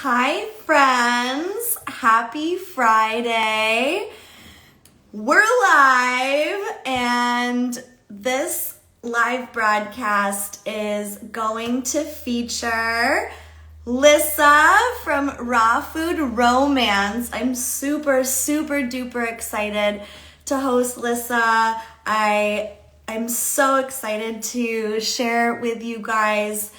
Hi, friends. Happy Friday. We're live, and this live broadcast is going to feature Lissa from Raw Food Romance. I'm super duper excited to host Lissa. I'm so excited to share with you guys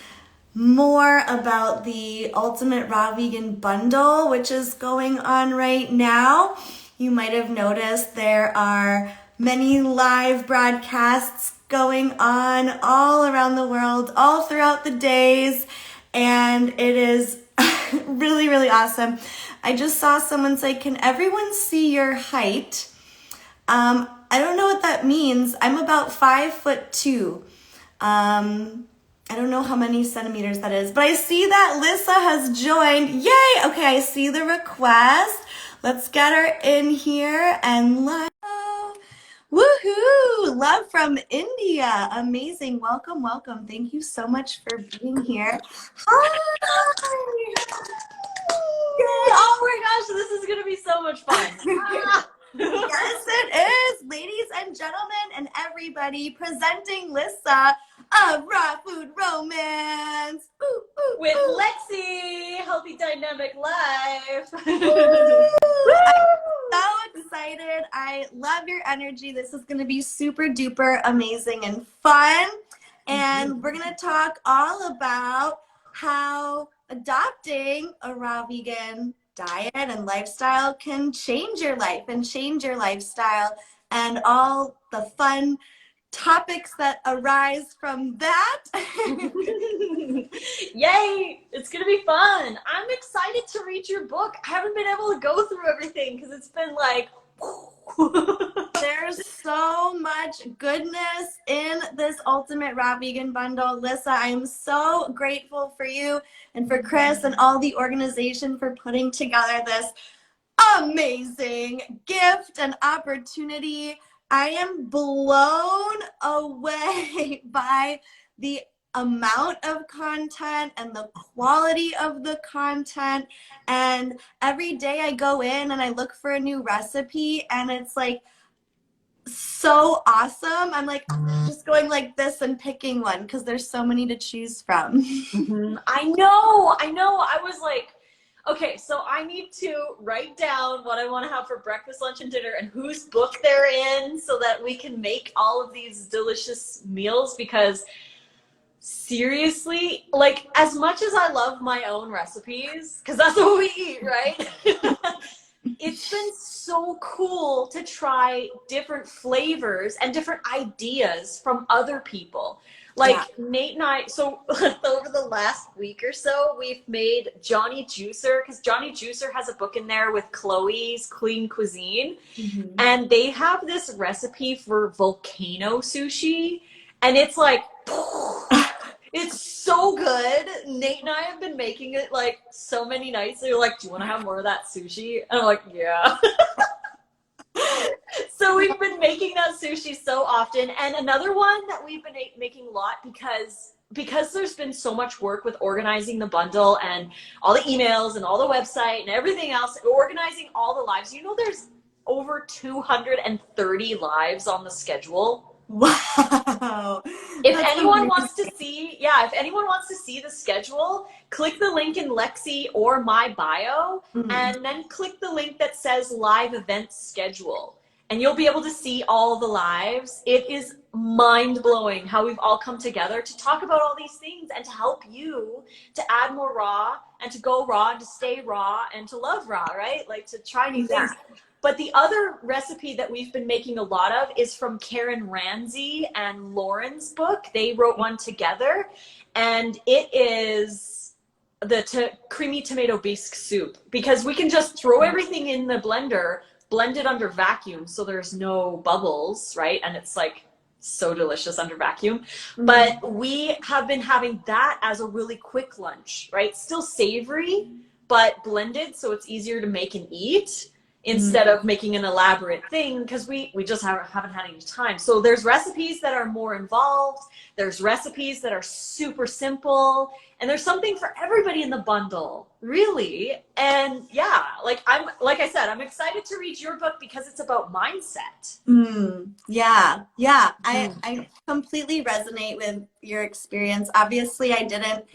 more about the Ultimate Raw Vegan Bundle, which is going on right now. You might have noticed there are many live broadcasts going on all around the world, all throughout the days, and it is really awesome. I just saw someone say, "Can everyone see your height?" I don't know what that means. I'm about 5'2". I don't know how many centimeters that is, but I see that Lissa has joined. Yay! Okay, I see the request. Let's get her in here and woohoo! Love from India. Amazing. Welcome. Thank you so much for being here. Hi! Oh my gosh, this is gonna be so much fun. Yes, it is. Ladies and gentlemen and everybody, presenting Lissa of Raw Food Romance. With Lexi, Healthy Dynamic Life. I'm so excited. I love your energy. This is going to be super duper amazing and fun. And we're going to talk all about how adopting a raw vegan diet and lifestyle can change your life and change your lifestyle, and all the fun topics that arise from that. Yay! It's gonna be fun. I'm excited to read your book. I haven't been able to go through everything because it's been like There's so much goodness in this Ultimate Raw Vegan Bundle. Lissa, I am so grateful for you and for Chris and all the organization for putting together this amazing gift and opportunity. I am blown away by the amount of content and the quality of the content. And every day I go in and I look for a new recipe, and it's like so awesome. I'm like just going like this and picking one because there's so many to choose from. I know. I was like, okay, so I need to write down what I want to have for breakfast, lunch, and dinner, and whose book they're in, so that we can make all of these delicious meals. Because seriously, like, as much as I love my own recipes, because that's what we eat, right? It's been so cool to try different flavors and different ideas from other people. Like, yeah. Nate and I, so over the last week or so, we've made Johnny Juicer, because Johnny Juicer has a book in there with Chloe's Clean Cuisine. And they have this recipe for volcano sushi, and it's like, it's so good. Nate and I have been making it like so many nights. They're like, "Do you want to have more of that sushi?" And I'm like, "Yeah." So we've been making that sushi so often. And another one that we've been making a lot, because there's been so much work with organizing the bundle and all the emails and all the website and everything else, organizing all the lives. You know, there's over 230 lives on the schedule. Wow. If anyone wants to see the schedule, click the link in Lexi or my bio, and then click the link that says live event schedule, and you'll be able to see all the lives. It is mind-blowing how we've all come together to talk about all these things and to help you to add more raw and to go raw and to stay raw and to love raw, right? Like, to try new things. But the other recipe that we've been making a lot of is from Karen Ramsey and Lauren's book. They wrote one together, and it is the creamy tomato bisque soup, because we can just throw everything in the blender, blend it under vacuum so there's no bubbles, right? And it's like so delicious under vacuum. But we have been having that as a really quick lunch, right? Still savory, but blended so it's easier to make and eat. instead of making an elaborate thing, because we just haven't had any time. So there's recipes that are more involved, there's recipes that are super simple, and there's something for everybody in the bundle, really. And yeah, like I said, I'm excited to read your book because it's about mindset. Yeah. I completely resonate with your experience. Obviously, I didn't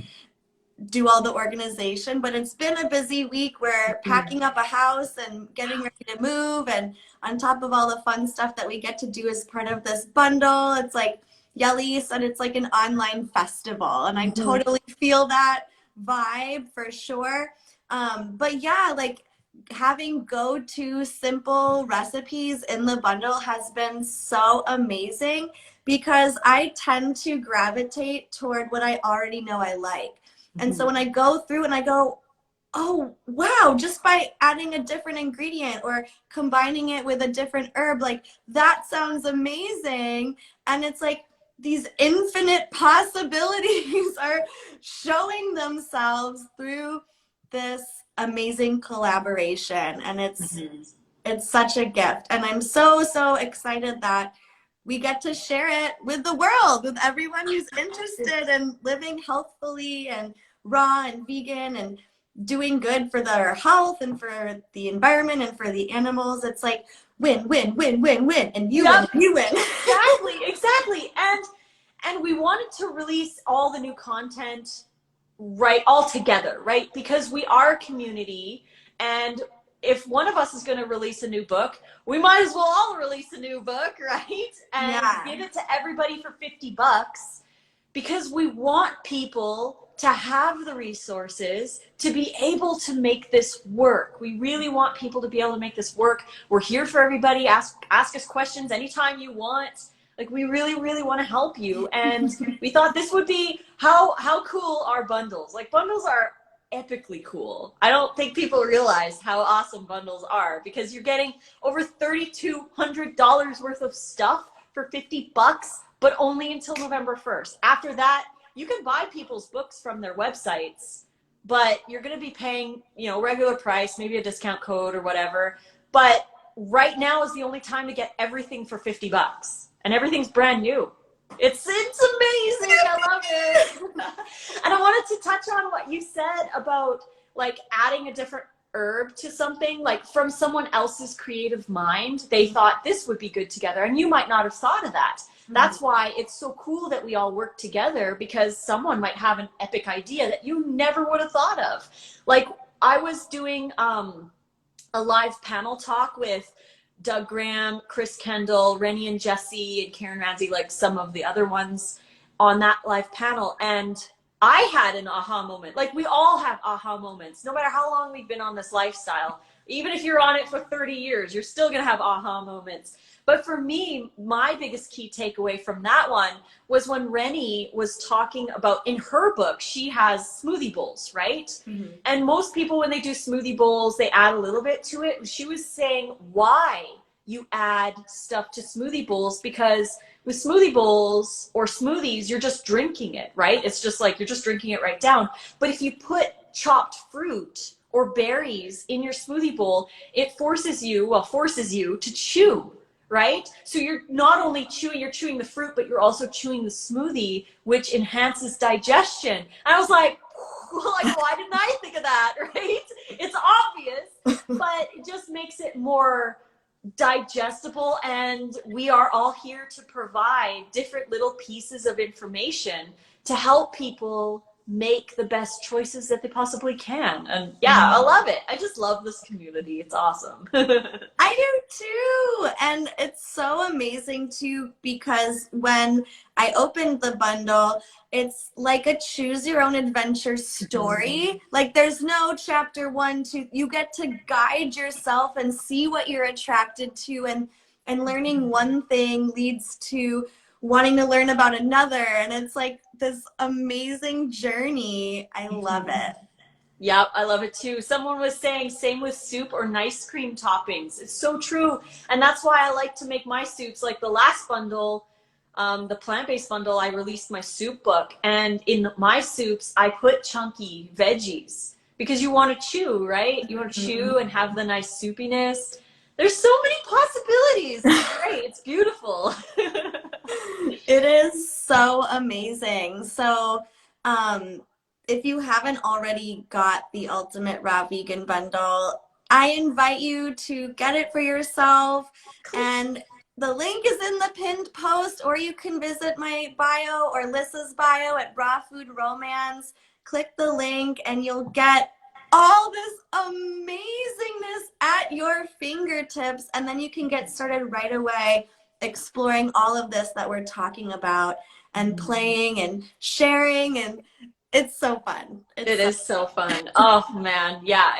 do all the organization, but it's been a busy week. We're packing up a house and getting ready to move, and on top of all the fun stuff that we get to do as part of this bundle, it's like Yelly said, it's like an online festival, and I totally feel that vibe for sure. But yeah, like having go-to simple recipes in the bundle has been so amazing because I tend to gravitate toward what I already know I like. And so when I go through and I go, oh, wow, just by adding a different ingredient or combining it with a different herb, like that sounds amazing. And it's like these infinite possibilities are showing themselves through this amazing collaboration. And it's such a gift. And I'm so excited that we get to share it with the world, with everyone who's interested in living healthfully and raw and vegan and doing good for their health and for the environment and for the animals. It's like win, win, win, win, win, and you win, you win. Exactly. And we wanted to release all the new content all together, right? Because we are a community, and if one of us is going to release a new book, we might as well all release a new book, right? And give it to everybody for $50, because we want people to have the resources to be able to make this work. We really want people to be able to make this work. We're here for everybody. Ask us questions anytime you want. Like, we really want to help you. And we thought this would be how cool are bundles. Like, bundles are epically cool. I don't think people realize how awesome bundles are, because you're getting over $3,200 worth of stuff for $50, but only until November 1st. After that, you can buy people's books from their websites, but you're going to be paying, regular price, maybe a discount code or whatever. But right now is the only time to get everything for $50, and everything's brand new. It's amazing. I love it. And I wanted to touch on what you said about like adding a different herb to something, like from someone else's creative mind. They thought this would be good together, and you might not have thought of that. That's why it's so cool that we all work together, because someone might have an epic idea that you never would have thought of. Like, I was doing a live panel talk with Doug Graham, Chris Kendall, Rennie and Jesse, and Karen Ramsey, like some of the other ones on that live panel. And I had an aha moment. Like, we all have aha moments, no matter how long we've been on this lifestyle. Even if you're on it for 30 years, you're still going to have aha moments. But for me, my biggest key takeaway from that one was when Rennie was talking about, in her book, she has smoothie bowls, right? And most people, when they do smoothie bowls, they add a little bit to it. She was saying why you add stuff to smoothie bowls, because with smoothie bowls or smoothies, you're just drinking it, right? It's just like you're just drinking it right down. But if you put chopped fruit or berries in your smoothie bowl, it forces you to chew, right? So you're not only you're chewing the fruit, but you're also chewing the smoothie, which enhances digestion. And I was like, why didn't I think of that, right? It's obvious, but it just makes it more digestible. And we are all here to provide different little pieces of information to help people make the best choices that they possibly can. And yeah, I love it. I just love this community. It's awesome. I do too. And it's so amazing too, because when I opened the bundle, it's like a choose your own adventure story. Like, there's no chapter 1, 2. You get to guide yourself and see what you're attracted to, and learning one thing leads to wanting to learn about another. And it's like this amazing journey. I love it. Yep, I love it too. Someone was saying same with soup or nice cream toppings. It's so true. And that's why I like to make my soups. Like the last bundle, the plant-based bundle, I released my soup book. And in my soups, I put chunky veggies because you want to chew, right? You want to chew and have the nice soupiness. There's so many possibilities. It's great. It's beautiful. It is so amazing. So, if you haven't already got the Ultimate Raw Vegan Bundle, I invite you to get it for yourself. And the link is in the pinned post, or you can visit my bio or Lissa's bio at Raw Food Romance. Click the link and you'll get all this amazingness at your fingertips. And then you can get started right away exploring all of this that we're talking about and playing and sharing, and it's so fun. It is so fun. Oh man, yeah.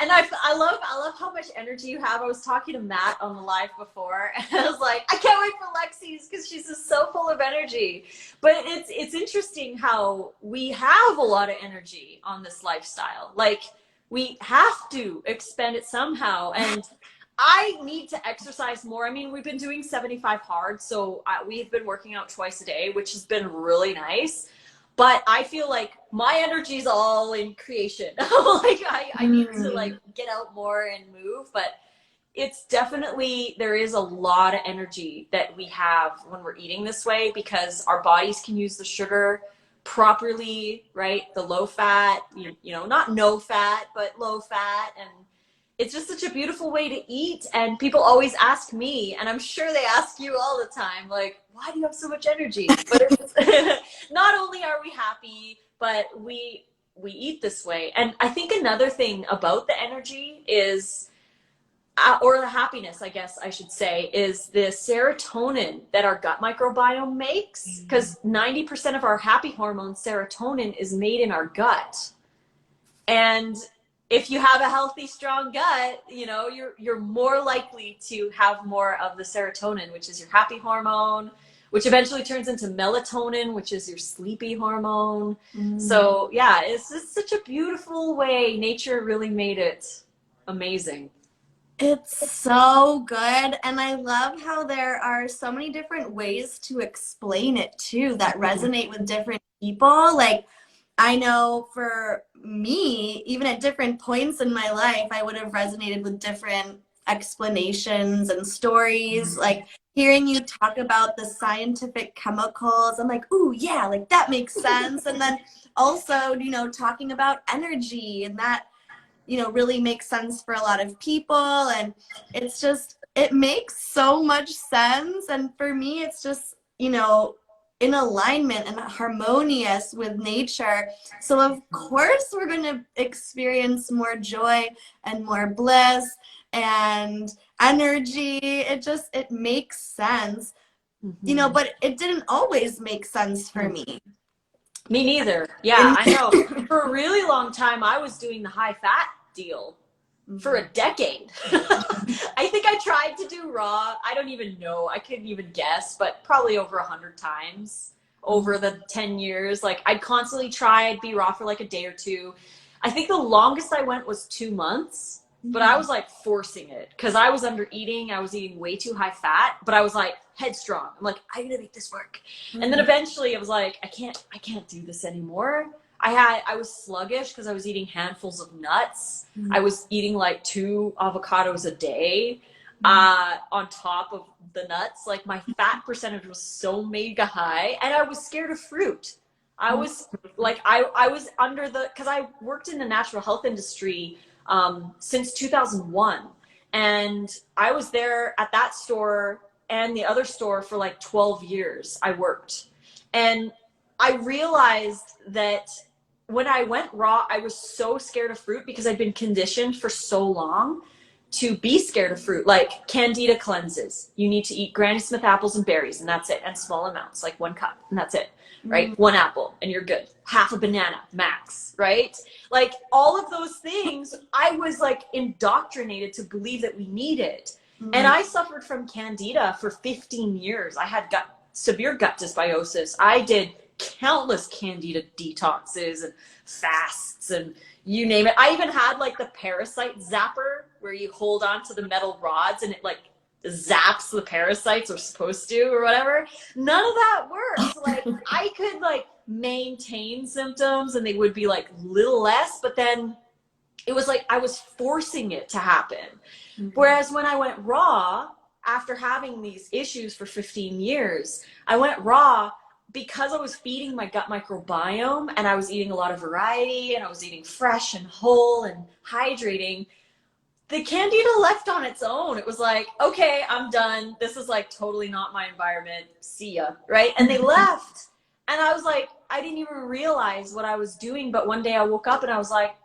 I love how much energy you have. I was talking to Matt on the live before, and I was like, I can't wait for Lexi's because she's just so full of energy. But it's interesting how we have a lot of energy on this lifestyle. Like we have to expend it somehow, and I need to exercise more. I mean, we've been doing 75 hard, so we've been working out twice a day, which has been really nice. But I feel like my energy is all in creation. Like I need to like get out more and move, but it's definitely, there is a lot of energy that we have when we're eating this way because our bodies can use the sugar properly, right? The low fat, you know, not no fat, but low fat. And it's just such a beautiful way to eat. And people always ask me, and I'm sure they ask you all the time, like, why do you have so much energy? But it's, not only are we happy, but we eat this way. And I think another thing about the energy is, or the happiness, I guess I should say, is the serotonin that our gut microbiome makes. Because 90% of our happy hormone, serotonin, is made in our gut. And if you have a healthy, strong gut, you know, you're more likely to have more of the serotonin, which is your happy hormone, which eventually turns into melatonin, which is your sleepy hormone. So yeah, it's just such a beautiful way. Nature really made it amazing. It's so good. And I love how there are so many different ways to explain it too that resonate with different people. Like, I know for me, even at different points in my life, I would have resonated with different explanations and stories. Like hearing you talk about the scientific chemicals, I'm like, ooh, yeah, like that makes sense. And then also, you know, talking about energy, and that, you know, really makes sense for a lot of people. And it's just, it makes so much sense. And for me, it's just, you know, in alignment and harmonious with nature. So of course we're going to experience more joy and more bliss and energy. It makes sense, you know, but it didn't always make sense for me. Me neither. Yeah, I know. For a really long time, I was doing the high fat deal for a decade. I think I tried to do raw. I don't even know. I couldn't even guess, but probably over 100 times over the 10 years. Like I'd constantly try, I'd be raw for like a day or two. I think the longest I went was 2 months, but I was like forcing it because I was under eating. I was eating way too high fat, but I was like headstrong. I'm like, I'm gonna make this work. And then eventually I was like, I can't do this anymore. I was sluggish because I was eating handfuls of nuts. I was eating like 2 avocados a day on top of the nuts. Like my fat percentage was so mega high, and I was scared of fruit. I was like, I was under because I worked in the natural health industry since 2001. And I was there at that store and the other store for like 12 years I worked. And I realized that when I went raw, I was so scared of fruit because I'd been conditioned for so long to be scared of fruit. Like candida cleanses. You need to eat Granny Smith apples and berries, and that's it. And small amounts, like 1 cup, and that's it, right? 1 apple, and you're good. Half a banana, max, right? Like all of those things, I was like indoctrinated to believe that we needed. And I suffered from candida for 15 years. I had severe gut dysbiosis. I did countless candida detoxes and fasts and you name it. I even had like the parasite zapper where you hold on to the metal rods and it like zaps the parasites, or supposed to, or whatever. None of that works. Like I could like maintain symptoms and they would be like little less, but then it was like I was forcing it to happen. Whereas when I went raw, after having these issues for 15 years, I went raw because I was feeding my gut microbiome and I was eating a lot of variety and I was eating fresh and whole and hydrating. The candida left on its own. It was like, okay, I'm done. This is like totally not my environment. See ya, right? And they left. And I was like, I didn't even realize what I was doing. But one day I woke up and I was like,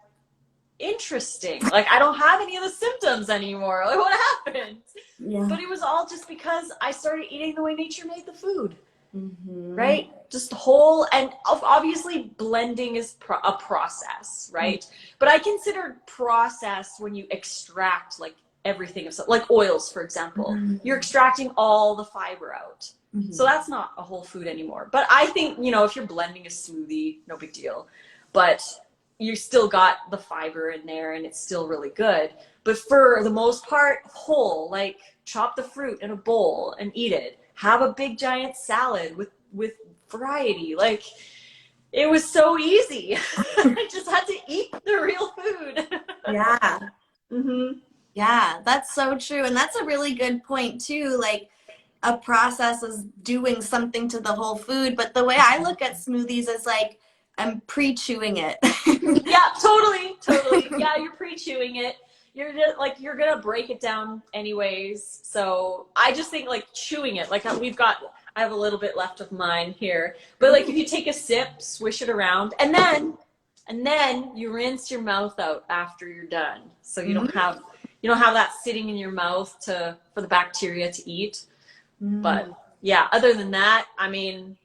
interesting. Like, I don't have any of the symptoms anymore. Like, what happened? Yeah. But it was all just because I started eating the way nature made the food. Right? Just whole, and obviously blending is a process, right? But I consider process when you extract like everything of like oils, for example. You're extracting all the fiber out. So that's not a whole food anymore. But I think, you know, if you're blending a smoothie, no big deal. But you still got the fiber in there and it's still really good. But for the most part, whole, like chop the fruit in a bowl and eat it. Have a big giant salad with variety. Like, it was so easy. I just had to eat the real food. Yeah. Yeah, that's so true. And that's a really good point too. Like, a process is doing something to the whole food. But the way I look at smoothies is like, I'm pre-chewing it. Yeah, totally. Yeah, you're pre-chewing it. You're just, like, you're gonna break it down anyways. So I just think like chewing it, like I have a little bit left of mine here, but like if you take a sip, swish it around, and then you rinse your mouth out after you're done, so you don't have that sitting in your mouth for the bacteria to eat. But yeah, other than that, I mean,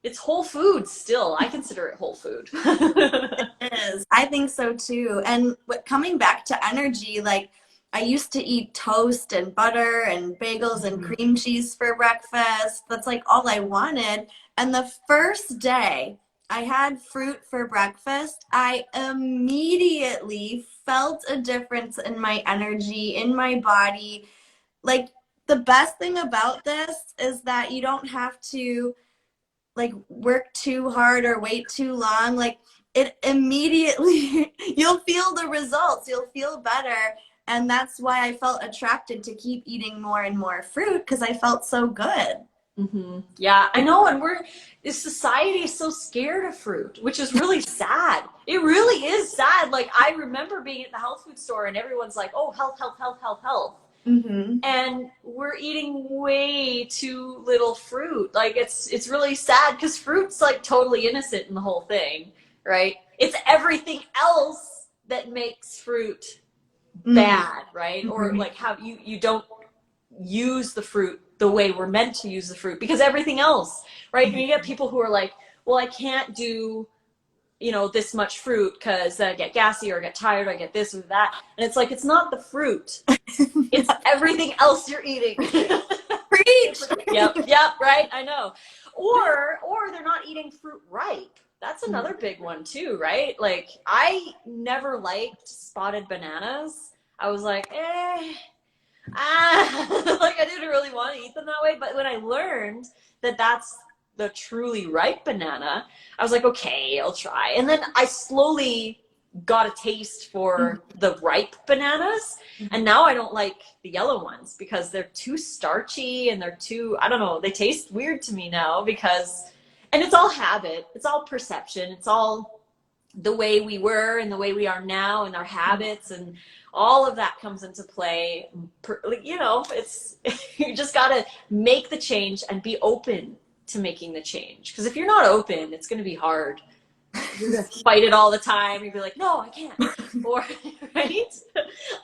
it's whole food still. I consider it whole food. It is. I think so too. And coming back to energy, like, I used to eat toast and butter and bagels and cream cheese for breakfast. That's like all I wanted. And the first day I had fruit for breakfast, I immediately felt a difference in my energy, in my body. Like, the best thing about this is that you don't have to like work too hard or wait too long. Like, it immediately, you'll feel the results, you'll feel better. And that's why I felt attracted to keep eating more and more fruit, because I felt so good. Yeah, I know. And this society is so scared of fruit, which is really sad. It really is sad. Like, I remember being at the health food store and everyone's like, oh, health, health, health, health, health. And we're eating way too little fruit. Like, it's really sad because fruit's like totally innocent in the whole thing, right? It's everything else that makes fruit bad, right? Or like how you don't use the fruit the way we're meant to use the fruit, because everything else, right? And you get people who are like, well, I can't do, you know, this much fruit because I get gassy or I get tired or I get this or that. And it's like, it's not the fruit. It's everything else you're eating. Preach. Yep, right, I know. Or they're not eating fruit ripe. That's another big one too, right? Like, I never liked spotted bananas. I was like, like, I didn't really want to eat them that way. But when I learned that that's the truly ripe banana, I was like, okay, I'll try. And then I slowly got a taste for the ripe bananas, and now I don't like the yellow ones because they're too starchy and they're too, I don't know, they taste weird to me now and it's all habit, it's all perception, it's all the way we were and the way we are now and our habits, and all of that comes into play. You know, it's you just got to make the change and be open to making the change, because if you're not open, it's going to be hard. You're gonna fight it all the time. You'd be like, no, I can't. Or, right?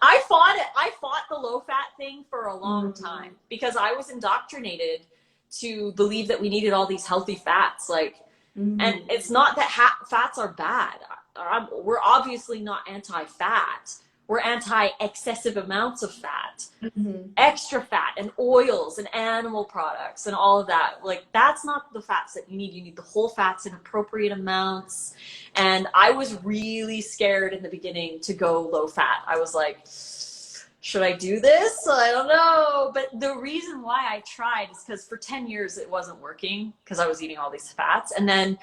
I fought the low fat thing for a long time because I was indoctrinated to believe that we needed all these healthy fats. Like, and it's not that fats are bad. We're obviously not anti-fat. We're anti-excessive amounts of fat, extra fat and oils and animal products and all of that. Like, that's not the fats that you need. You need the whole fats in appropriate amounts. And I was really scared in the beginning to go low fat. I was like, should I do this? I don't know. But the reason why I tried is because for 10 years it wasn't working because I was eating all these fats. And then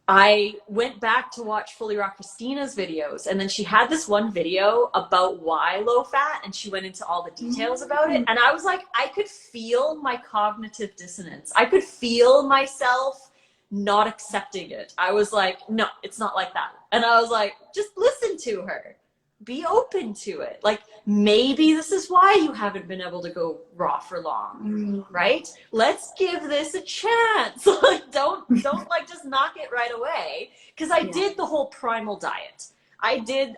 I went back to watch Fully Raw Christina's videos, and then she had this one video about why low fat, and she went into all the details about it. And I was like, I could feel my cognitive dissonance. I could feel myself not accepting it. I was like, no, it's not like that. And I was like, just listen to her. Be open to it. Like, maybe this is why you haven't been able to go raw for long, right? Let's give this a chance. Like, don't like just knock it right away. Because I did the whole primal diet. I did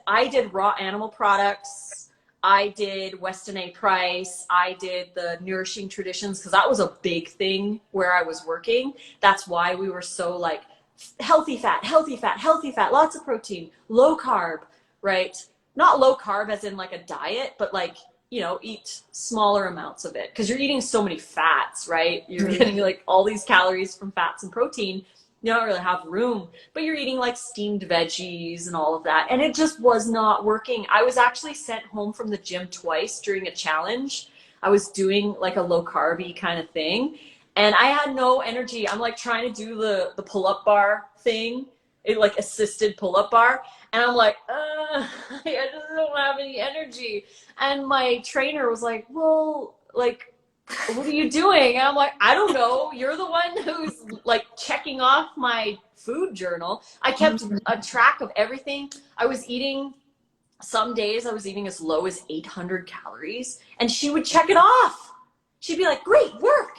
raw animal products. I did Weston A. Price. I did the Nourishing Traditions, because that was a big thing where I was working. That's why we were so like healthy fat, lots of protein, low carb, right? Not low carb as in like a diet, but like, you know, eat smaller amounts of it, because you're eating so many fats, right? You're getting like all these calories from fats and protein. You don't really have room, but you're eating like steamed veggies and all of that. And it just was not working. I was actually sent home from the gym twice during a challenge. I was doing like a low carby kind of thing, and I had no energy. I'm like trying to do the pull-up bar thing, it like assisted pull-up bar. And I'm like, I just don't have any energy. And my trainer was like, well, like, what are you doing? And I'm like, I don't know. You're the one who's like checking off my food journal. I kept a track of everything. I was eating, some days I was eating as low as 800 calories, and she would check it off. She'd be like, great work.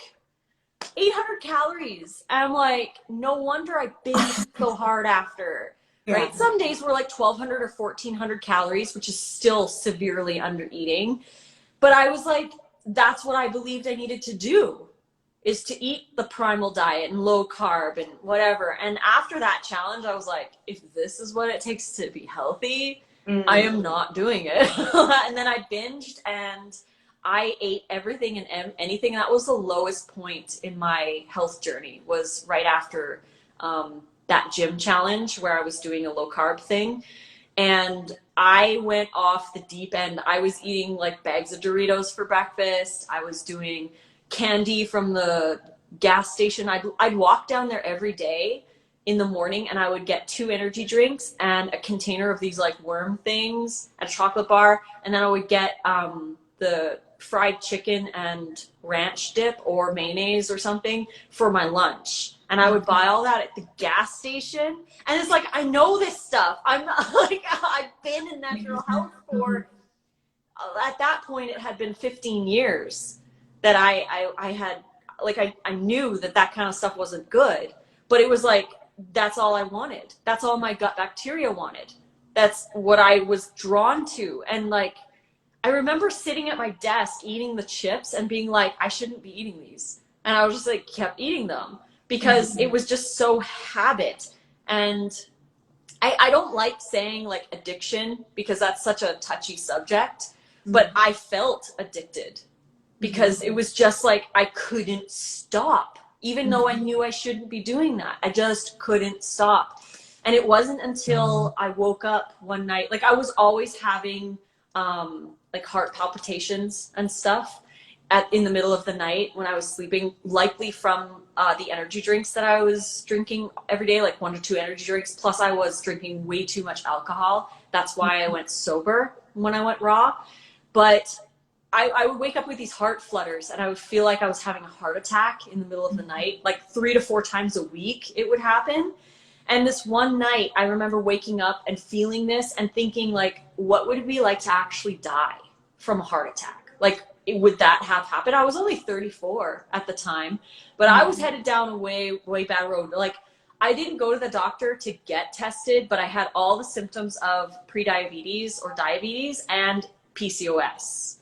800 calories. And I'm like, no wonder I binged so hard after. Right? Some days were like 1,200 or 1,400 calories, which is still severely under eating. But I was like, that's what I believed I needed to do, is to eat the primal diet and low carb and whatever. And after that challenge, I was like, if this is what it takes to be healthy, I am not doing it. And then I binged and I ate everything and anything. That was the lowest point in my health journey, was right after that gym challenge where I was doing a low carb thing. And I went off the deep end. I was eating like bags of Doritos for breakfast. I was doing candy from the gas station. I'd walk down there every day in the morning, and I would get 2 energy drinks and a container of these like worm things, a chocolate bar. And then I would get the fried chicken and ranch dip or mayonnaise or something for my lunch. And I would buy all that at the gas station. And it's like, I know this stuff. I'm not like, I've been in natural health for, at that point, it had been 15 years that I had, like, I knew that kind of stuff wasn't good. But it was like, that's all I wanted. That's all my gut bacteria wanted. That's what I was drawn to. And like, I remember sitting at my desk eating the chips and being like, I shouldn't be eating these. And I was just like, kept eating them, because it was just so habit. And I don't like saying like addiction, because that's such a touchy subject, but I felt addicted, because it was just like, I couldn't stop, even though I knew I shouldn't be doing that. I just couldn't stop. And it wasn't until I woke up one night, like I was always having like heart palpitations and stuff in the middle of the night when I was sleeping, likely from the energy drinks that I was drinking every day, like 1 to 2 energy drinks. Plus I was drinking way too much alcohol. That's why I went sober when I went raw. But I would wake up with these heart flutters, and I would feel like I was having a heart attack in the middle of the night, like 3 to 4 times a week it would happen. And this one night, I remember waking up and feeling this and thinking, like, what would it be like to actually die from a heart attack? Like, would that have happened? I was only 34 at the time, but I was headed down a way, way bad road. Like, I didn't go to the doctor to get tested, but I had all the symptoms of prediabetes or diabetes and PCOS.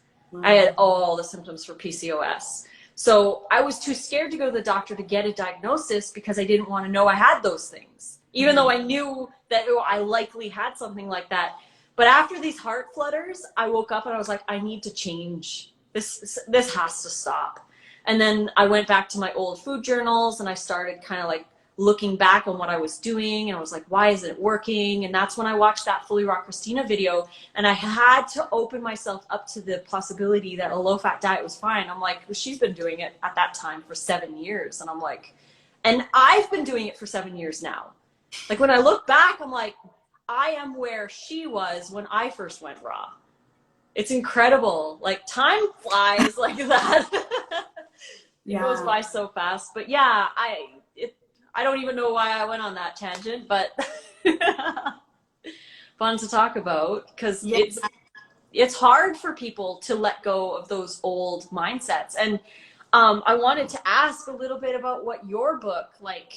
I had all the symptoms for PCOS. So I was too scared to go to the doctor to get a diagnosis, because I didn't want to know I had those things, even though I knew that I likely had something like that. But after these heart flutters, I woke up and I was like, I need to change. This has to stop. And then I went back to my old food journals, and I started kind of like looking back on what I was doing, and I was like, why isn't it working? And that's when I watched that Fully Raw Christina video, and I had to open myself up to the possibility that a low-fat diet was fine. I'm like, well, she's been doing it at that time for 7 years. And I'm like, and I've been doing it for 7 years now. Like when I look back, I'm like, I am where she was when I first went raw. It's incredible. Like time flies like that. It goes by so fast. But yeah, I don't even know why I went on that tangent, but fun to talk about because it's hard for people to let go of those old mindsets. And I wanted to ask a little bit about what your book, like,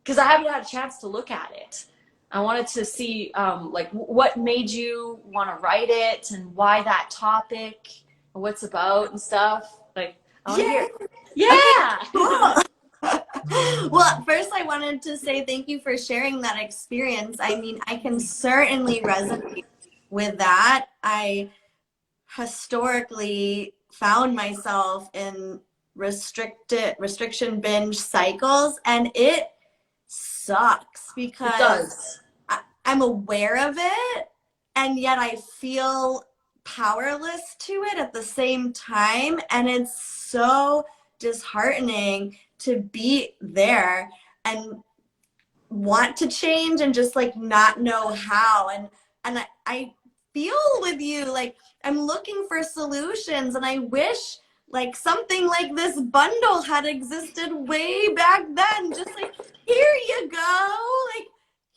because I haven't had a chance to look at it. I wanted to see like what made you want to write it and why that topic and what's about and stuff. Like, I want to hear. Yeah. Okay, cool. Well, first I wanted to say thank you for sharing that experience. I mean, I can certainly resonate with that. I historically found myself in restriction binge cycles, and it sucks because It does. I'm aware of it, and yet I feel powerless to it at the same time, and it's so disheartening to be there and want to change and just like not know how. And I feel with you, like I'm looking for solutions, and I wish like something like this bundle had existed way back then. Just like, here you go, like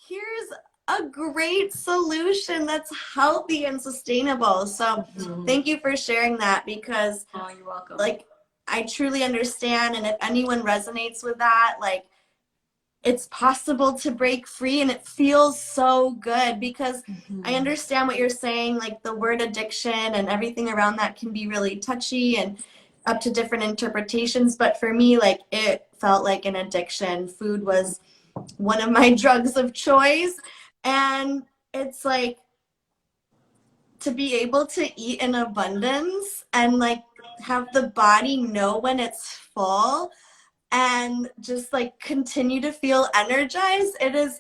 here's a great solution that's healthy and sustainable. So thank you for sharing that, because you're welcome. like I truly understand, and if anyone resonates with that, like it's possible to break free, and it feels so good, because I understand what you're saying, like the word addiction and everything around that can be really touchy and up to different interpretations, but for me, like it felt like an addiction. Food was one of my drugs of choice, and it's like to be able to eat in abundance and like have the body know when it's full and just like continue to feel energized. It is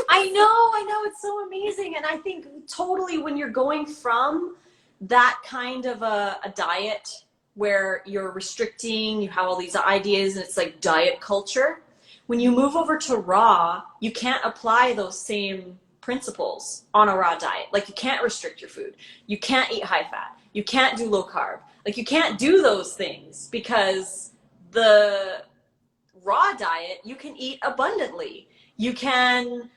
I know, it's so amazing. And I think totally when you're going from that kind of a diet where you're restricting, you have all these ideas, and it's like diet culture. When you move over to raw, you can't apply those same principles on a raw diet. Like you can't restrict your food. You can't eat high fat. You can't do low carb. Like you can't do those things, because the raw diet, you can eat abundantly. You can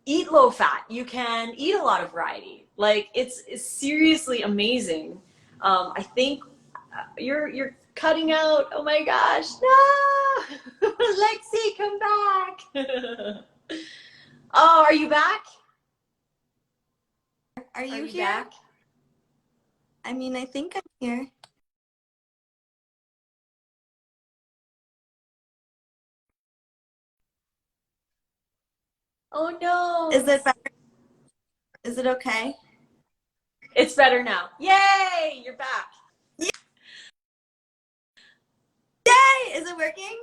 eat low fat. You can eat a lot of variety. Like it's seriously amazing. I think you're cutting out. Oh my gosh, no! Lexi, come back. Oh, are you back? Are you here? Back? I mean, I think I'm here. Oh no. Is it better? Is it okay? It's better now. Yay! You're back. Yay! Is it working?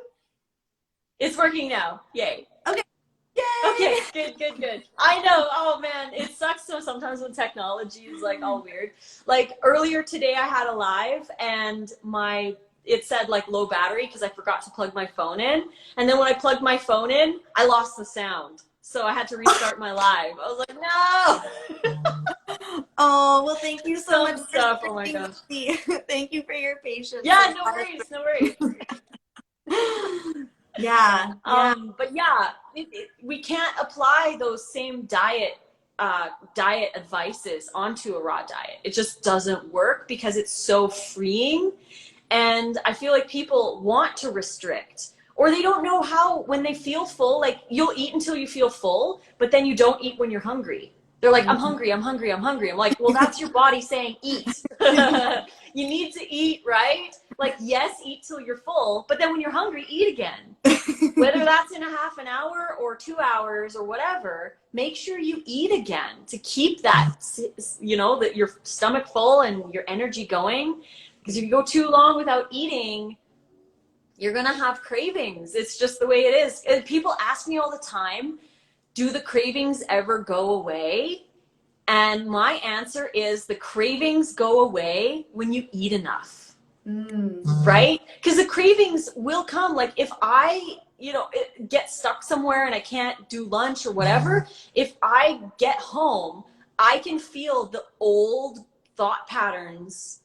It's working now. Yay. Okay. Yay! Okay, good. I know. Oh man, it sucks so sometimes when technology is like all weird. Like earlier today I had a live, and it said like low battery because I forgot to plug my phone in. And then when I plugged my phone in, I lost the sound. So I had to restart my live. I was like, no. Oh, well, thank you so much. Stuff. Oh my gosh. Thank you for your patience. Yeah, no worries. Yeah. But yeah, we can't apply those same diet advices onto a raw diet. It just doesn't work because it's so freeing. And I feel like people want to restrict, or they don't know how. When they feel full, like you'll eat until you feel full, but then you don't eat when you're hungry. They're like, I'm hungry. I'm like, well, that's your body saying eat. You need to eat, right? Like, yes, eat till you're full, but then when you're hungry, eat again. Whether that's in a half an hour or 2 hours or whatever, make sure you eat again to keep that, that your stomach full and your energy going. Because if you go too long without eating, you're going to have cravings. It's just the way it is. And people ask me all the time, do the cravings ever go away? And my answer is the cravings go away when you eat enough, right? Because the cravings will come. Like if I get stuck somewhere and I can't do lunch or whatever, if I get home, I can feel the old thought patterns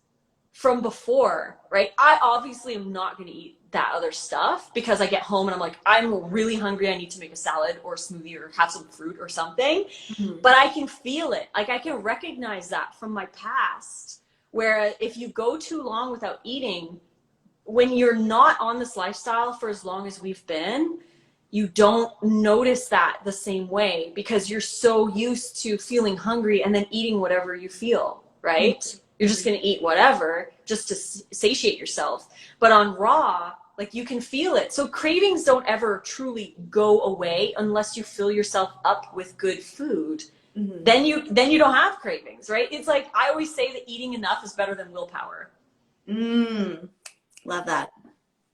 from before, right? I obviously am not going to eat that other stuff because I get home and I'm like, I'm really hungry. I need to make a salad or a smoothie or have some fruit or something. Mm-hmm. But I can feel it. Like I can recognize that from my past, where if you go too long without eating, when you're not on this lifestyle for as long as we've been, you don't notice that the same way because you're so used to feeling hungry and then eating whatever you feel, right? Mm-hmm. You're just going to eat whatever just to satiate yourself. But on raw, like you can feel it. So cravings don't ever truly go away unless you fill yourself up with good food. Mm-hmm. Then you don't have cravings, right? It's like I always say that eating enough is better than willpower. Love that.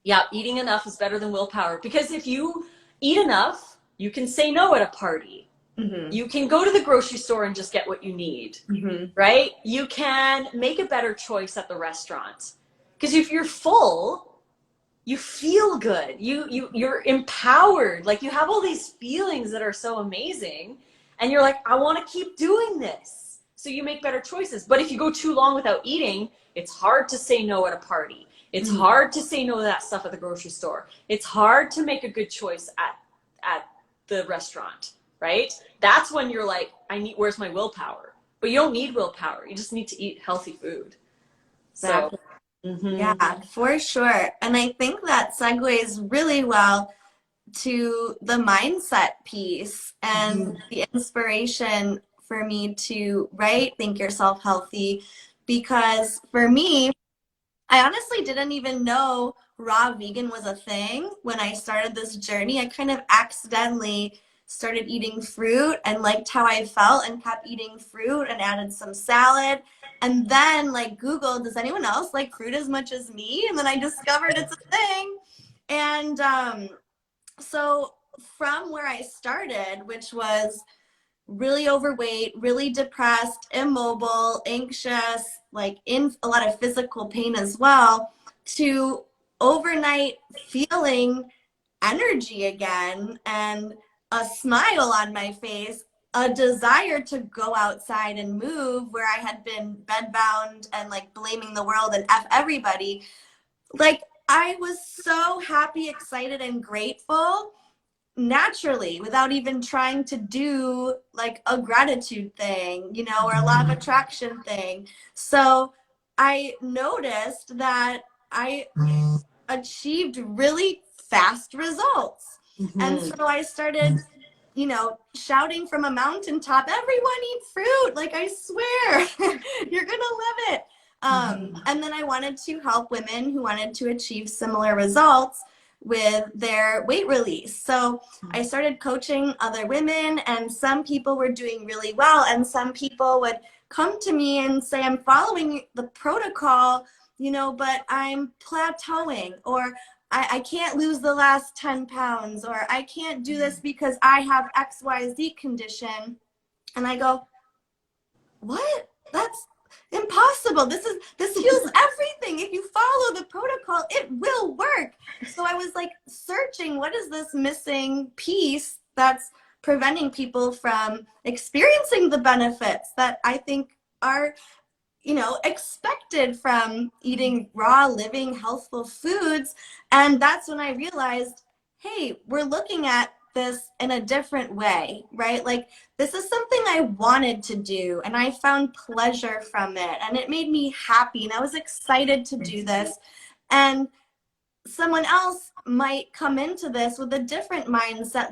Yeah, eating enough is better than willpower because if you eat enough, you can say no at a party. Mm-hmm. You can go to the grocery store and just get what you need, mm-hmm. right? You can make a better choice at the restaurant. Because if you're full, you feel good. You're empowered. Like you have all these feelings that are so amazing. And you're like, I want to keep doing this. So you make better choices. But if you go too long without eating, it's hard to say no at a party. It's mm-hmm. hard to say no to that stuff at the grocery store. It's hard to make a good choice at the restaurant. Right? That's when you're like, where's my willpower? But you don't need willpower. You just need to eat healthy food. Exactly. So, mm-hmm. Yeah, for sure. And I think that segues really well to the mindset piece and mm-hmm. the inspiration for me to think yourself healthy. Because for me, I honestly didn't even know raw vegan was a thing when I started this journey. I kind of accidentally started eating fruit and liked how I felt and kept eating fruit and added some salad. And then Googled, does anyone else like fruit as much as me? And then I discovered it's a thing. And so from where I started, which was really overweight, really depressed, immobile, anxious, in a lot of physical pain as well, to overnight feeling energy again and a smile on my face, a desire to go outside and move where I had been bedbound and blaming the world and F everybody. I was so happy, excited, and grateful naturally without even trying to do a gratitude thing, or a law of attraction thing. So I noticed that I achieved really fast results. Mm-hmm. And so I started, shouting from a mountaintop, everyone eat fruit. I swear, you're going to love it. And then I wanted to help women who wanted to achieve similar results with their weight release. So I started coaching other women, and some people were doing really well. And some people would come to me and say, I'm following the protocol, but I'm plateauing, or I can't lose the last 10 pounds, or I can't do this because I have XYZ condition. And I go, what? That's impossible. This heals everything. If you follow the protocol, it will work. So I was searching, what is this missing piece that's preventing people from experiencing the benefits that I think are expected from eating raw, living, healthful foods. And that's when I realized, hey, we're looking at this in a different way, right? This is something I wanted to do, and I found pleasure from it, and it made me happy, and I was excited to do this. And someone else might come into this with a different mindset,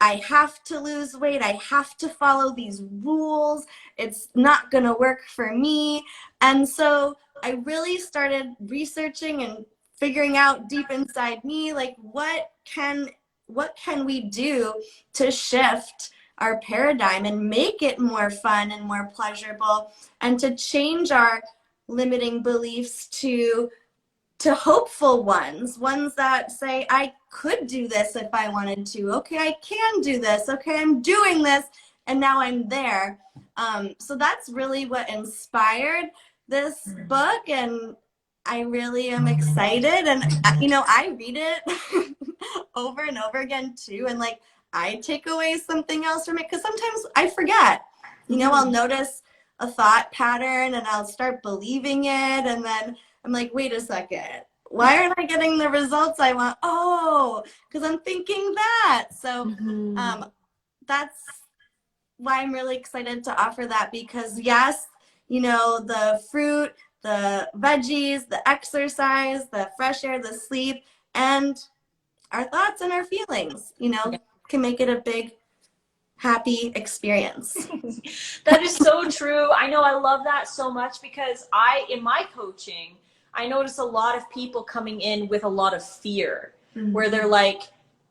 I have to lose weight, I have to follow these rules, it's not gonna work for me. And so I really started researching and figuring out deep inside me, what can we do to shift our paradigm and make it more fun and more pleasurable, and to change our limiting beliefs to hopeful ones that say, I could do this if I wanted to. Okay, I can do this. Okay, I'm doing this, and now I'm there. So that's really what inspired this book, and I really am excited. And, I read it over and over again too. And like, I take away something else from it because sometimes I forget. I'll notice a thought pattern and I'll start believing it. And then I'm like, wait a second. Why aren't I getting the results I want? Oh, because I'm thinking that. So that's why I'm really excited to offer that because yes, the fruit, the veggies, the exercise, the fresh air, the sleep, and our thoughts and our feelings, can make it a big, happy experience. That is so true. I know I love that so much because in my coaching, I notice a lot of people coming in with a lot of fear where they're like,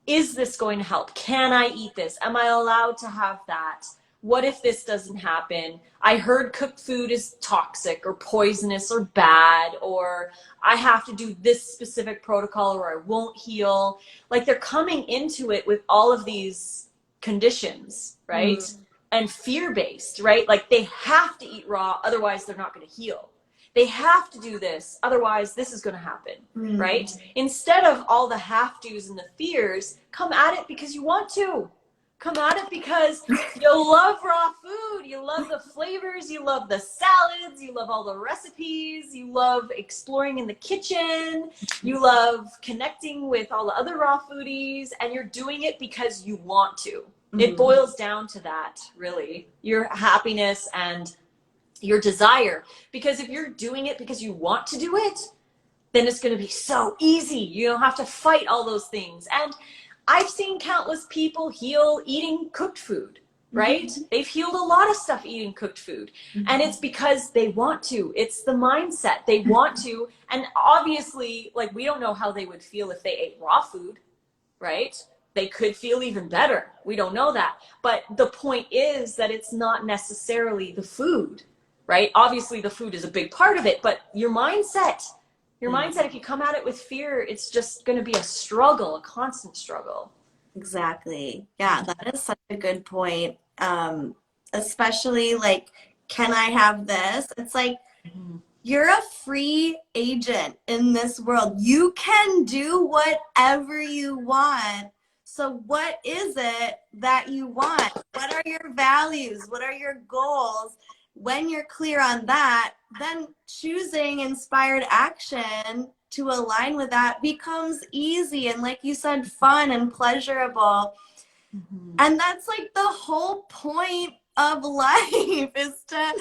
is this going to help? Can I eat this? Am I allowed to have that? What if this doesn't happen? I heard cooked food is toxic or poisonous or bad, or I have to do this specific protocol or I won't heal. Like they're coming into it with all of these conditions, right? And fear-based, right? Like they have to eat raw, otherwise they're not going to heal. They have to do this, otherwise this is going to happen, right? Instead of all the have-tos and the fears, come at it because you want to. Come at it because you love raw food, you love the flavors, you love the salads, you love all the recipes, you love exploring in the kitchen, you love connecting with all the other raw foodies, and you're doing it because you want to. It boils down to that, really, your happiness and your desire. Because if you're doing it because you want to do it, then it's going to be so easy. You don't have to fight all those things. And I've seen countless people heal eating cooked food, right? They've healed a lot of stuff eating cooked food. And it's because they want to. It's the mindset. They want to. And obviously, like, we don't know how they would feel if they ate raw food, right? They could feel even better. We don't know that. But the point is that it's not necessarily the food, right? Obviously, the food is a big part of it, but your mindset, if you come at it with fear, it's just going to be a struggle, a constant struggle. Exactly. Yeah, that is such a good point. Especially like, can I have this? It's like, you're a free agent in this world. You can do whatever you want. So what is it that you want? What are your values? What are your goals? When you're clear on that, then choosing inspired action to align with that becomes easy and, like you said, fun and pleasurable. And that's like the whole point of life is to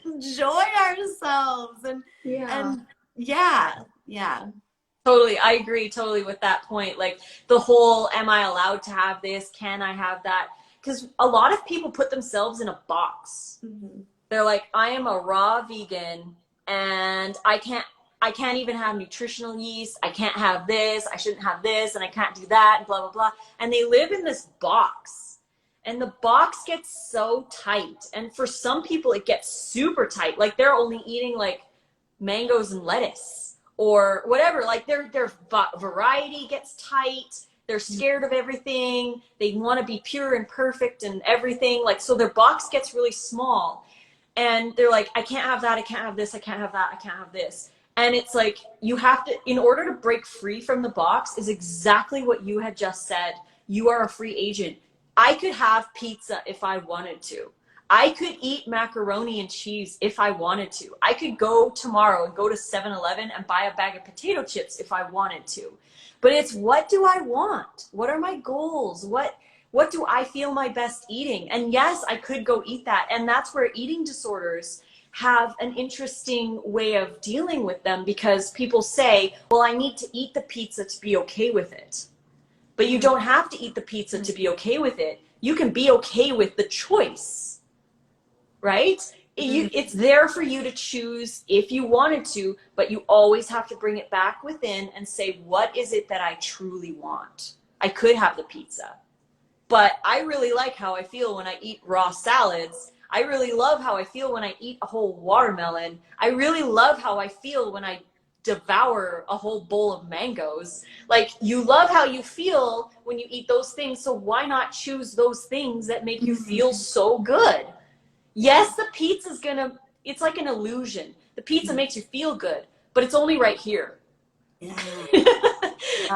enjoy ourselves and Totally. I agree totally with that point. Like the whole, am I allowed to have this? Can I have that? Because a lot of people put themselves in a box. They're like, I am a raw vegan and I can't even have nutritional yeast. I can't have this. I shouldn't have this and I can't do that and blah, blah, blah. And they live in this box and the box gets so tight. And for some people, it gets super tight. Like they're only eating like mangoes and lettuce or whatever. Like their variety gets tight. They're scared of everything. They want to be pure and perfect and everything. Like, so their box gets really small. And they're like, I can't have that, I can't have this, I can't have that, I can't have this. And it's like, you have to, in order to break free from the box is exactly what you had just said. You are a free agent. I could have pizza if I wanted to. I could eat macaroni and cheese if I wanted to. I could go tomorrow and go to 7-Eleven and buy a bag of potato chips if I wanted to. But it's, what do I want? What are my goals? What do I feel my best eating? And yes, I could go eat that. And that's where eating disorders have an interesting way of dealing with them, because people say, well, I need to eat the pizza to be okay with it. But you don't have to eat the pizza to be okay with it. You can be okay with the choice, right? It's there for you to choose if you wanted to, but you always have to bring it back within and say, what is it that I truly want? I could have the pizza, but I really like how I feel when I eat raw salads. I really love how I feel when I eat a whole watermelon. I really love how I feel when I devour a whole bowl of mangoes. Like, you love how you feel when you eat those things, so why not choose those things that make you feel so good? Yes, the pizza's it's like an illusion. The pizza makes you feel good, but it's only right here. Yeah.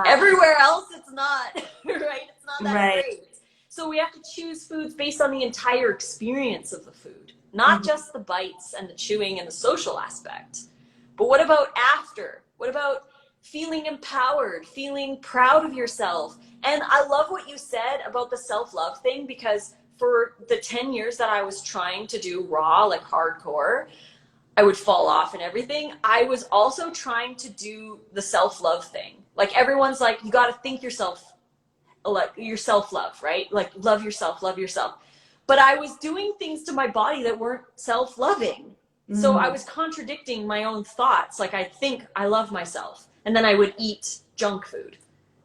Everywhere else, it's not, right? It's not that Right. great. So we have to choose foods based on the entire experience of the food, not just the bites and the chewing and the social aspect. But what about after? What about feeling empowered, feeling proud of yourself? And I love what you said about the self-love thing, because for the 10 years that I was trying to do raw, like hardcore, I would fall off and everything. I was also trying to do the self-love thing. Like everyone's like, you got to think yourself, like your self-love, right? Like love yourself, love yourself. But I was doing things to my body that weren't self-loving. So I was contradicting my own thoughts. Like I think I love myself, and then I would eat junk food.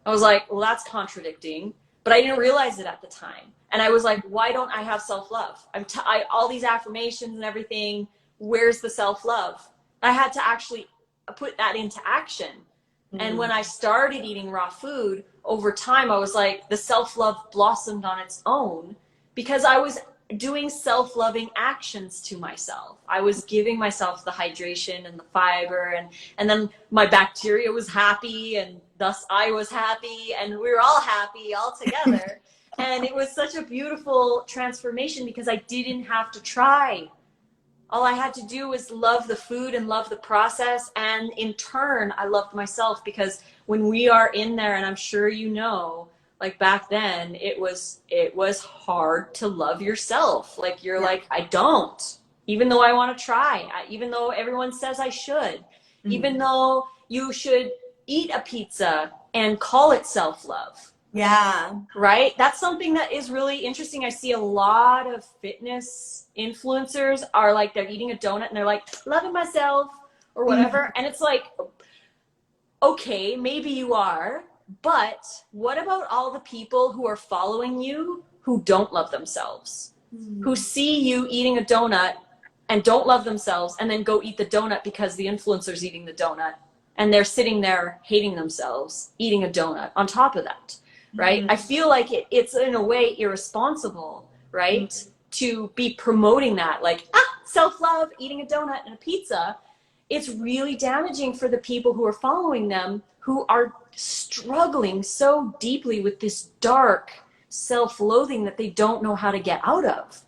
I was like, well, that's contradicting, but I didn't realize it at the time. And I was like, why don't I have self-love? All these affirmations and everything, where's the self-love? I had to actually put that into action. And when I started eating raw food, over time, I was like, the self-love blossomed on its own, because I was doing self-loving actions to myself. I was giving myself the hydration and the fiber, and then my bacteria was happy, and thus I was happy, and we were all happy all together. And it was such a beautiful transformation, because I didn't have to try. All I had to do was love the food and love the process. And in turn, I loved myself, because when we are in there, and I'm sure you know, like back then, it was hard to love yourself. Like you're like, I don't, even though I want to try, even though everyone says I should, even though you should eat a pizza and call it self-love. Yeah. Right? That's something that is really interesting. I see a lot of fitness influencers are like, they're eating a donut and they're like, loving myself or whatever. And it's like, okay, maybe you are, but what about all the people who are following you who don't love themselves, who see you eating a donut and don't love themselves, and then go eat the donut because the influencer's eating the donut, and they're sitting there hating themselves, eating a donut on top of that. Right? I feel like it's in a way irresponsible, right? To be promoting that, like, self-love, eating a donut and a pizza. It's really damaging for the people who are following them, who are struggling so deeply with this dark self-loathing that they don't know how to get out of,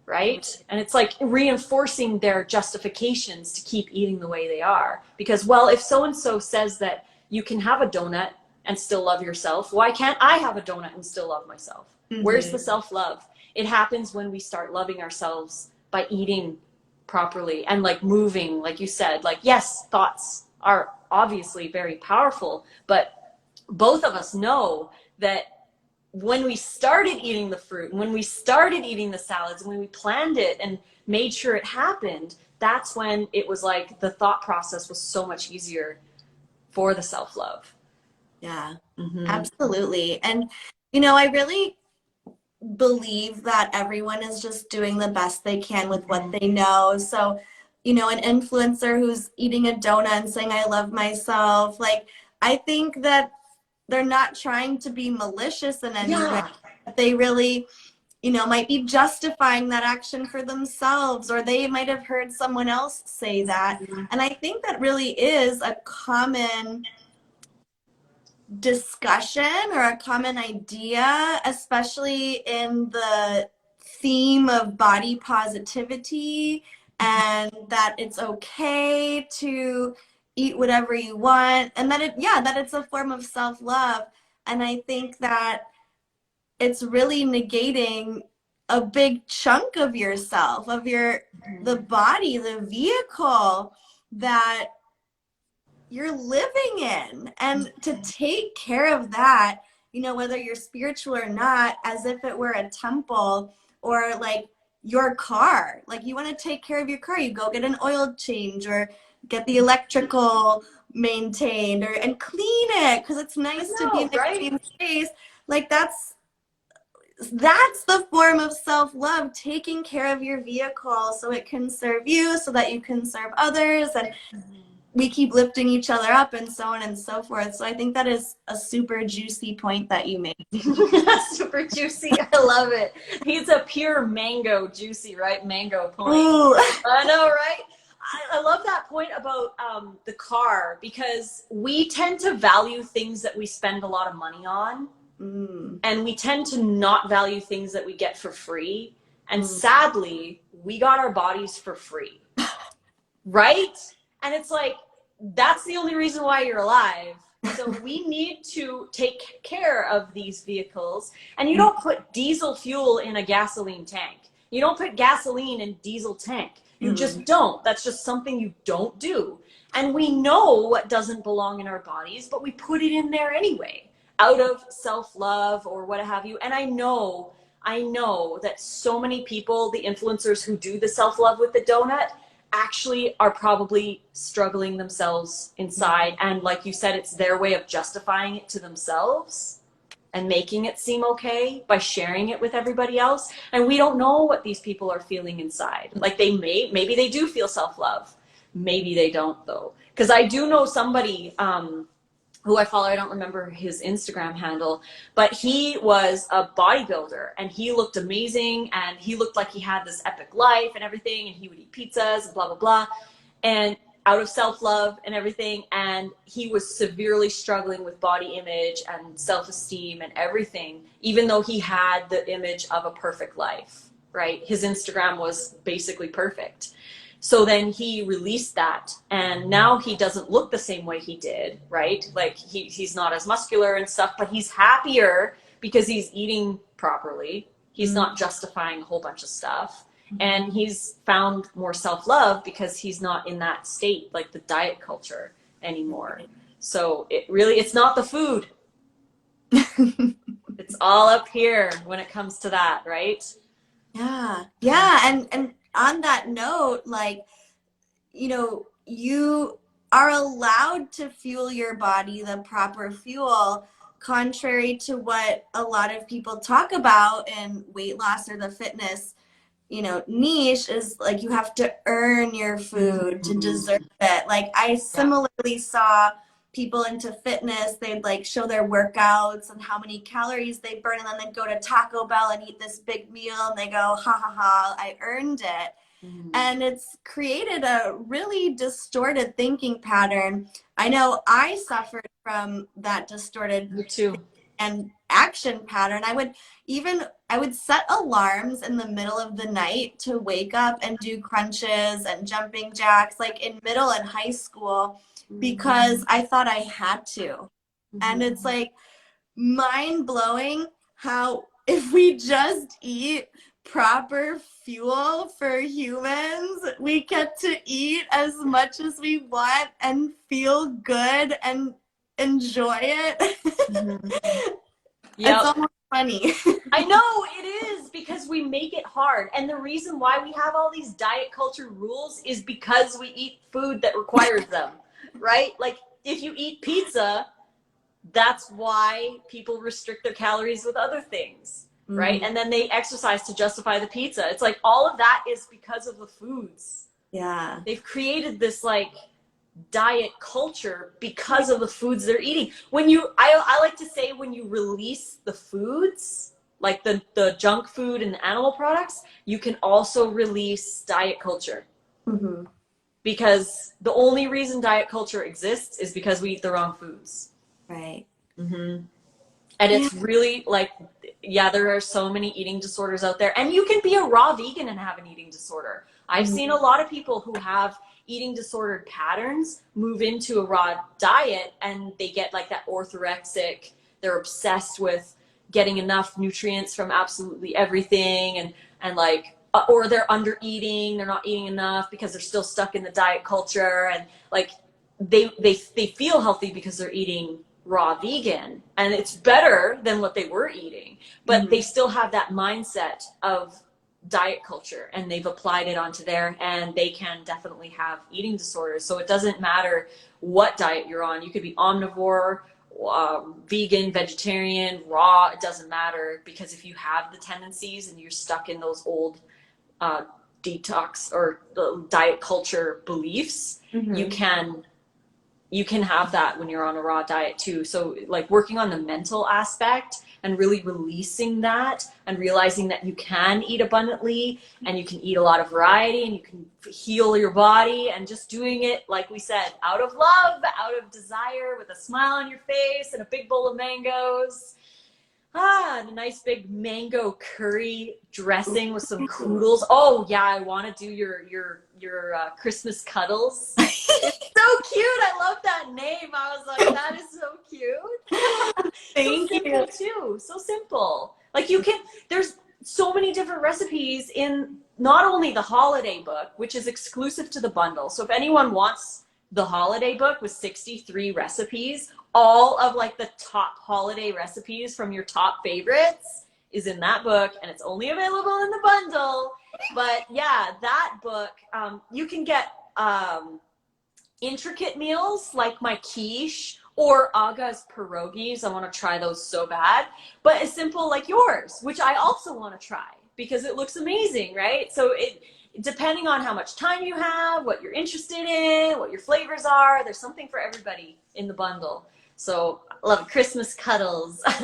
right? And it's like reinforcing their justifications to keep eating the way they are. Because, well, if so-and-so says that you can have a donut and still love yourself, why can't I have a donut and still love myself? Where's the self-love? It happens when we start loving ourselves by eating properly and like moving, like you said. Like, yes, thoughts are obviously very powerful, but both of us know that when we started eating the fruit, when we started eating the salads, when we planned it and made sure it happened, that's when it was like the thought process was so much easier for the self-love. Yeah, absolutely. And, you know, I really believe that everyone is just doing the best they can with what they know. So, you know, an influencer who's eating a donut and saying, I love myself, like, I think that they're not trying to be malicious in any way. They really, you know, might be justifying that action for themselves, or they might have heard someone else say that. And I think that really is a common discussion or a common idea, especially in the theme of body positivity, and that it's okay to eat whatever you want, and that it's a form of self-love. And I think that it's really negating a big chunk of yourself, of the body, the vehicle that you're living in, and to take care of that, you know, whether you're spiritual or not, as if it were a temple, or like your car, like you want to take care of your car, you go get an oil change or get the electrical maintained, and clean it, because it's nice to be in a clean space. Like that's the form of self-love, taking care of your vehicle so it can serve you, so that you can serve others, and we keep lifting each other up, and so on and so forth. So I think that is a super juicy point that you made. Super juicy. I love it. He's a pure mango juicy, right? Mango point. Ooh. I know, right? I love that point about the car, because we tend to value things that we spend a lot of money on. And we tend to not value things that we get for free. And sadly, we got our bodies for free. Right? And it's like, that's the only reason why you're alive. So we need to take care of these vehicles. And you don't put diesel fuel in a gasoline tank. You don't put gasoline in diesel tank. You just don't. That's just something you don't do. And we know what doesn't belong in our bodies, but we put it in there anyway, out of self-love or what have you. And I know that so many people, the influencers who do the self-love with the donut, actually are probably struggling themselves inside. And like you said, it's their way of justifying it to themselves and making it seem okay by sharing it with everybody else. And we don't know what these people are feeling inside. Like maybe they do feel self-love. Maybe they don't, though. Because I do know somebody who I follow, I don't remember his Instagram handle, but he was a bodybuilder and he looked amazing and he looked like he had this epic life and everything, and he would eat pizzas and blah, blah, blah, and out of self-love and everything. And he was severely struggling with body image and self-esteem and everything, even though he had the image of a perfect life, right? His Instagram was basically perfect. So then he released that, and now he doesn't look the same way he did, right? Like he's not as muscular and stuff, but he's happier because he's eating properly. He's not justifying a whole bunch of stuff. And he's found more self-love because he's not in that state, like the diet culture anymore. So it's not the food. It's all up here when it comes to that, right? Yeah. Yeah. And on that note, like, you know, you are allowed to fuel your body the proper fuel, contrary to what a lot of people talk about in weight loss or the fitness, you know, niche, is like you have to earn your food to deserve it. Like I similarly saw people into fitness, they'd like show their workouts and how many calories they burn, and then they'd go to Taco Bell and eat this big meal and they go, ha ha ha, I earned it. And it's created a really distorted thinking pattern. I know I suffered from that distorted Me too. and action pattern. I would set alarms in the middle of the night to wake up and do crunches and jumping jacks, like in middle and high school, because I thought I had to. And it's like mind blowing how if we just eat proper fuel for humans, we get to eat as much as we want and feel good and enjoy it. It's almost funny. I know it is, because we make it hard. And the reason why we have all these diet culture rules is because we eat food that requires them, right? Like if you eat pizza, that's why people restrict their calories with other things, right? And then they exercise to justify the pizza. It's like all of that is because of the foods. Yeah. They've created this like diet culture because of the foods they're eating. I like to say, when you release the foods, like the junk food and the animal products, you can also release diet culture. Because the only reason diet culture exists is because we eat the wrong foods. Right. And it's really like, there are so many eating disorders out there, and you can be a raw vegan and have an eating disorder. I've seen a lot of people who have eating disordered patterns move into a raw diet, and they get like that orthorexic, they're obsessed with getting enough nutrients from absolutely everything, and like, or they're under eating, they're not eating enough because they're still stuck in the diet culture, and like they feel healthy because they're eating raw vegan, and it's better than what they were eating, but they still have that mindset of diet culture, and they've applied it onto there, and they can definitely have eating disorders. So it doesn't matter what diet you're on. You could be omnivore, vegan, vegetarian, raw, it doesn't matter, because if you have the tendencies and you're stuck in those old detox or diet culture beliefs, you can you can have that when you're on a raw diet too. So like working on the mental aspect and really releasing that and realizing that you can eat abundantly and you can eat a lot of variety and you can heal your body, and just doing it, like we said, out of love, out of desire, with a smile on your face and a big bowl of mangoes. And a nice big mango curry dressing with some noodles. Oh yeah, I want to do your Christmas cuddles. It's so cute. I love that name. I was like, that is so cute. Thank you. So simple too. So simple. Like there's so many different recipes in not only the holiday book, which is exclusive to the bundle. So if anyone wants the holiday book with 63 recipes, all of like the top holiday recipes from your top favorites is in that book, and it's only available in the bundle. But yeah, that book, you can get intricate meals like my quiche or Aga's pierogies. I want to try those so bad. But as simple like yours, which I also want to try because it looks amazing, right? So depending on how much time you have, what you're interested in, what your flavors are, there's something for everybody in the bundle. So I love Christmas cuddles. I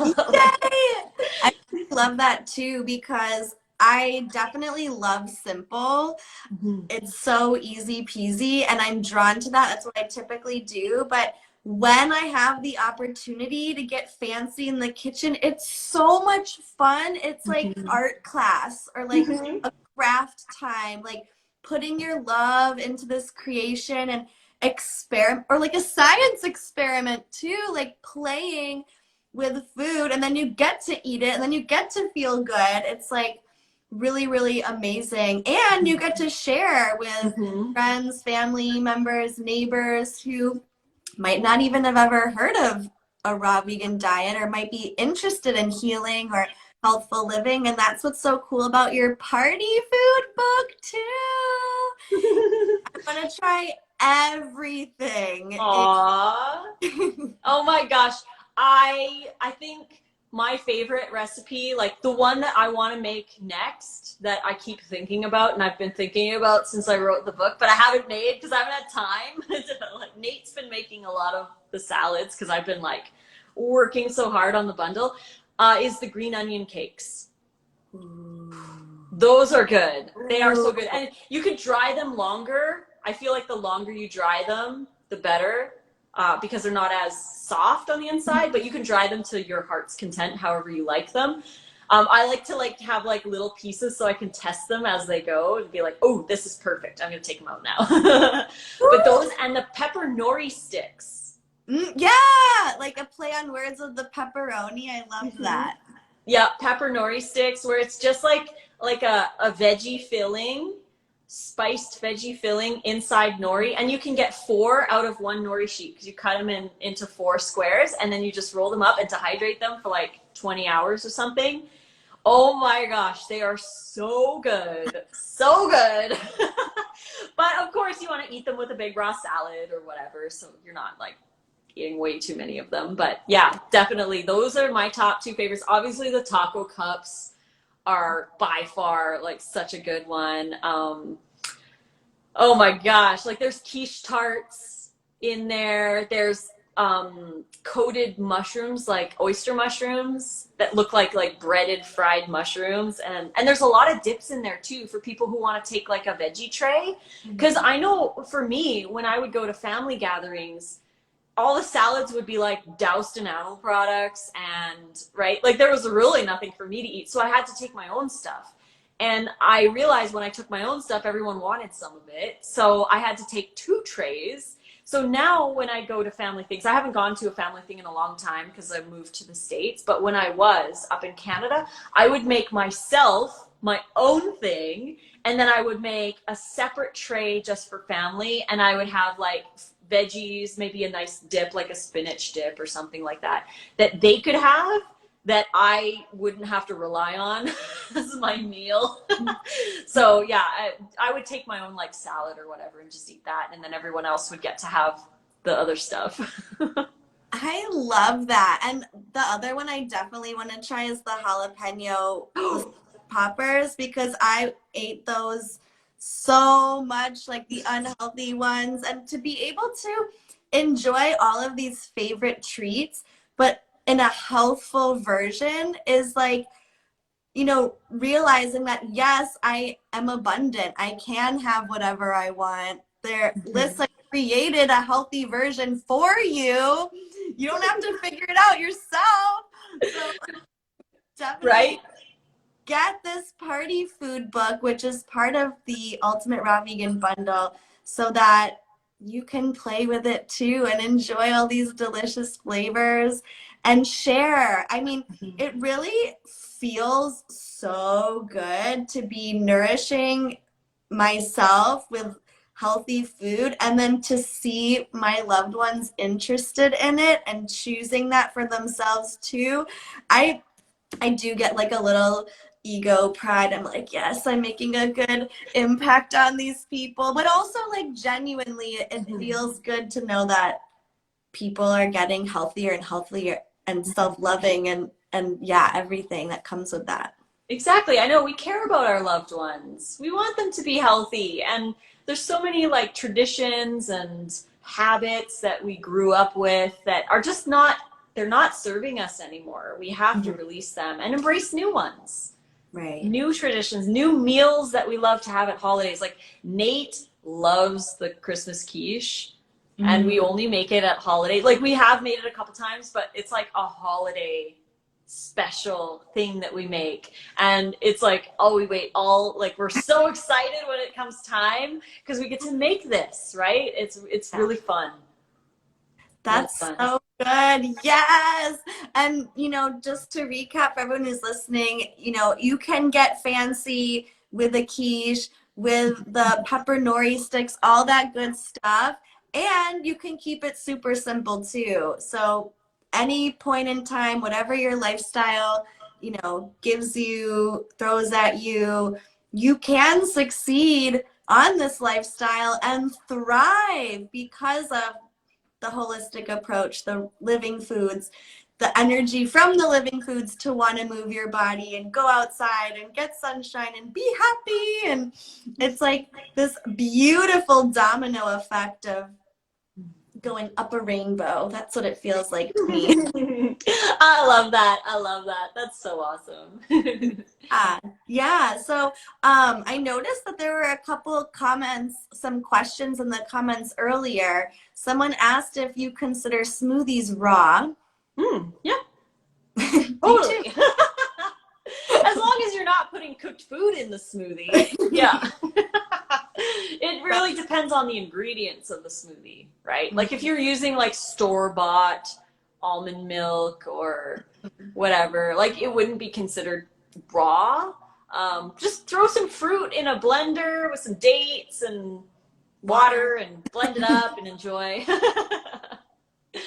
love that too, because I definitely love simple. It's so easy peasy, and I'm drawn to that. That's what I typically do. But when I have the opportunity to get fancy in the kitchen, it's so much fun. It's like art class or like a craft time, like putting your love into this creation and experiment, or like a science experiment too, like playing with food, and then you get to eat it and then you get to feel good. It's like really, really amazing. And you get to share with friends, family members, neighbors who might not even have ever heard of a raw vegan diet or might be interested in healing or healthful living. And that's what's so cool about your party food book too. I want to try everything. Aww. Oh my gosh. I think my favorite recipe, like the one that I want to make next, that I keep thinking about and I've been thinking about since I wrote the book, but I haven't made because I haven't had time. Like Nate's been making a lot of the salads because I've been like working so hard on the bundle, is the green onion cakes. Those are good. They are so good. And you could dry them longer. I feel like the longer you dry them, the better. Because they're not as soft on the inside, but you can dry them to your heart's content, however you like them. I like to have like little pieces so I can test them as they go and be like, oh, this is perfect. I'm going to take them out now. But those and the pepper nori sticks. Yeah, like a play on words of the pepperoni. I love that. Yeah, pepper nori sticks, where it's just like a veggie filling, spiced veggie filling inside nori, and you can get 4 out of 1 nori sheet because you cut them into 4 squares, and then you just roll them up and dehydrate them for like 20 hours or something. Oh my gosh, they are so good. So good. But of course you want to eat them with a big raw salad or whatever, so you're not like eating way too many of them. But yeah, definitely those are my top 2 favorites. Obviously the taco cups are by far like such a good one. Oh my gosh, like there's quiche tarts in there. There's coated mushrooms, like oyster mushrooms that look like breaded fried mushrooms, and there's a lot of dips in there too for people who want to take like a veggie tray, because I know for me, when I would go to family gatherings, all the salads would be like doused in animal products, and right, like there was really nothing for me to eat, so I had to take my own stuff. And I realized when I took my own stuff, everyone wanted some of it, so I had to take 2 trays. So now when I go to family things, I haven't gone to a family thing in a long time because I moved to the States, but when I was up in Canada, I would make myself my own thing, and then I would make a separate tray just for family, and I would have like veggies, maybe a nice dip, like a spinach dip or something like that, that they could have, that I wouldn't have to rely on as my meal. So yeah, I would take my own like salad or whatever and just eat that, and then everyone else would get to have the other stuff. I love that. And the other one I definitely want to try is the jalapeno poppers, because I ate those so much, like the unhealthy ones, and to be able to enjoy all of these favorite treats, but in a healthful version is like, you know, realizing that yes, I am abundant. I can have whatever I want. Listen, created a healthy version for you. You don't have to figure it out yourself. So definitely Right? get this party food book, which is part of the Ultimate Raw Vegan bundle, so that you can play with it too and enjoy all these delicious flavors and share. I mean, it really feels so good to be nourishing myself with healthy food and then to see my loved ones interested in it and choosing that for themselves too. I do get like a little ego pride. I'm like, yes, I'm making a good impact on these people. But also, like, genuinely, it feels good to know that people are getting healthier and healthier and self-loving and yeah, everything that comes with that. Exactly. I know we care about our loved ones. We want them to be healthy. And there's so many like traditions and habits that we grew up with that are just not, they're not serving us anymore. We have to release them and embrace new ones. Right. New traditions, new meals that we love to have at holidays. Like Nate loves the Christmas quiche and we only make it at holidays. Like we have made it a couple times, but it's like a holiday special thing that we make. And it's like, oh, we wait all, like we're so excited when it comes time because we get to make this, right? It's really fun. That's Really fun. so good. Yes. And, you know, just to recap, everyone who's listening, you know, you can get fancy with a quiche, with the pepper nori sticks, all that good stuff. And you can keep it super simple too. So, any point in time, whatever your lifestyle, you know, gives you, throws at you, you can succeed on this lifestyle and thrive because of the holistic approach, the living foods, the energy from the living foods to want to move your body and go outside and get sunshine and be happy. And it's like this beautiful domino effect of going up a rainbow. That's what it feels like to me. I love that. I love that. That's so awesome. Yeah. So I noticed that there were a couple of comments, some questions in the comments earlier. Someone asked if you consider smoothies raw. Yeah, Me totally. too. As long as you're not putting cooked food in the smoothie. Yeah. It really depends on the ingredients of the smoothie, right? Like if you're using like store-bought almond milk or whatever, like it wouldn't be considered raw. Just throw some fruit in a blender with some dates and water and blend it up and enjoy.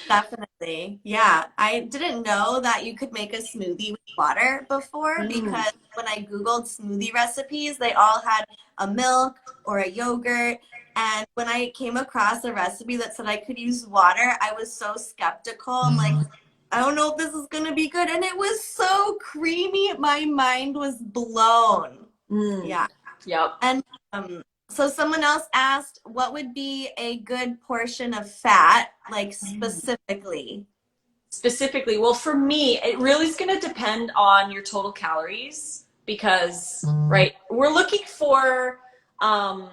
Definitely. Yeah. I didn't know that you could make a smoothie with water before because when I Googled smoothie recipes, they all had a milk or a yogurt. And when I came across a recipe that said I could use water, I was so skeptical. I'm like, I don't know if this is going to be good. And it was so creamy. My mind was blown. Yeah. Yep. And so someone else asked, what would be a good portion of fat, like specifically? Specifically, well, for me, it really is going to depend on your total calories because, right, we're looking for 10%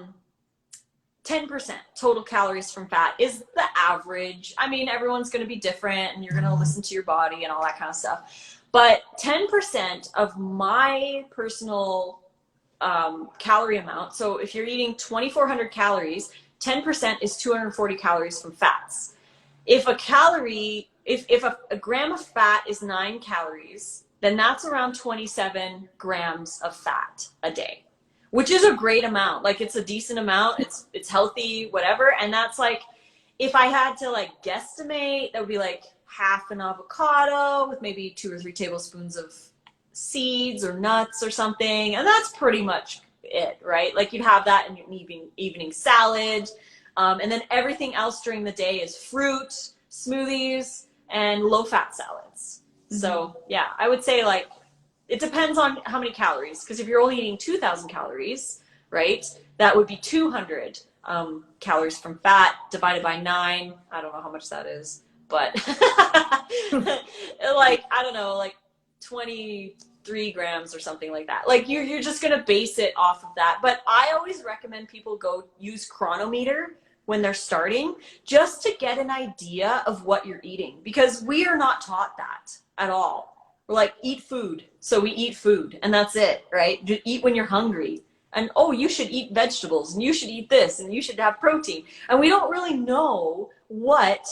total calories from fat is the average. I mean, everyone's going to be different and you're going to listen to your body and all that kind of stuff. But 10% of my personal calorie amount. So if you're eating 2,400 calories, 10% is 240 calories from fats. If a calorie, if a gram of fat is 9 calories, then that's around 27 grams of fat a day, which is a great amount. Like it's a decent amount. It's healthy, whatever. And that's like, if I had to like guesstimate, that would be like half an avocado with maybe 2 or 3 tablespoons of seeds or nuts or something, and that's pretty much it, right? Like you'd have that in your evening salad, and then everything else during the day is fruit, smoothies, and low-fat salads. So yeah, I would say like it depends on how many calories, because if you're only eating 2,000 calories, right, that would be 200 calories from fat divided by 9. I don't know how much that is, but like, I don't know, like 23 grams or something like that. Like you're just going to base it off of that. But I always recommend people go use Chronometer when they're starting, just to get an idea of what you're eating, because we are not taught that at all. We're like, eat food. So we eat food and that's it, right? Just eat when you're hungry. And oh, you should eat vegetables and you should eat this and you should have protein. And we don't really know what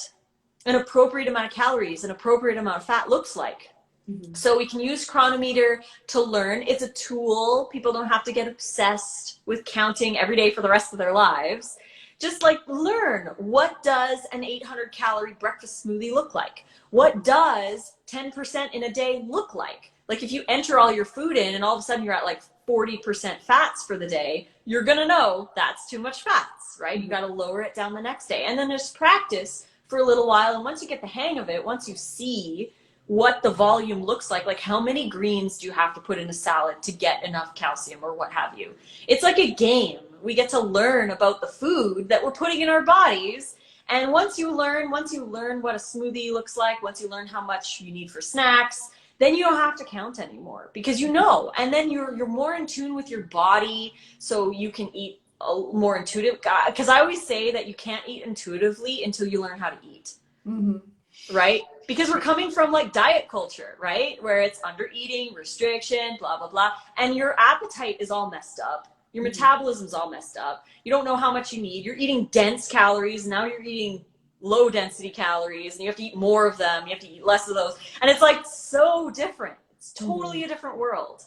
an appropriate amount of calories, an appropriate amount of fat looks like. Mm-hmm. So we can use Chronometer to learn. It's a tool. People don't have to get obsessed with counting every day for the rest of their lives. Just like learn, what does an 800 calorie breakfast smoothie look like? What does 10% in a day look like? Like if you enter all your food in and all of a sudden you're at like 40% fats for the day, you're gonna know that's too much fats, right? You gotta lower it down the next day. And then just practice for a little while. And once you get the hang of it, once you see what the volume looks like how many greens do you have to put in a salad to get enough calcium or what have you. It's like a game. We get to learn about the food that we're putting in our bodies. And once you learn what a smoothie looks like, once you learn how much you need for snacks, then you don't have to count anymore because you know. And then you're more in tune with your body, so you can eat more intuitive. Because I always say that you can't eat intuitively until you learn how to eat. Mm-hmm. Right? Because we're coming from like diet culture, right? Where it's under eating, restriction, blah, blah, blah. And your appetite is all messed up. Your metabolism's all messed up. You don't know how much you need. You're eating dense calories. Now you're eating low density calories and you have to eat more of them. You have to eat less of those. And it's like so different. It's totally a different world.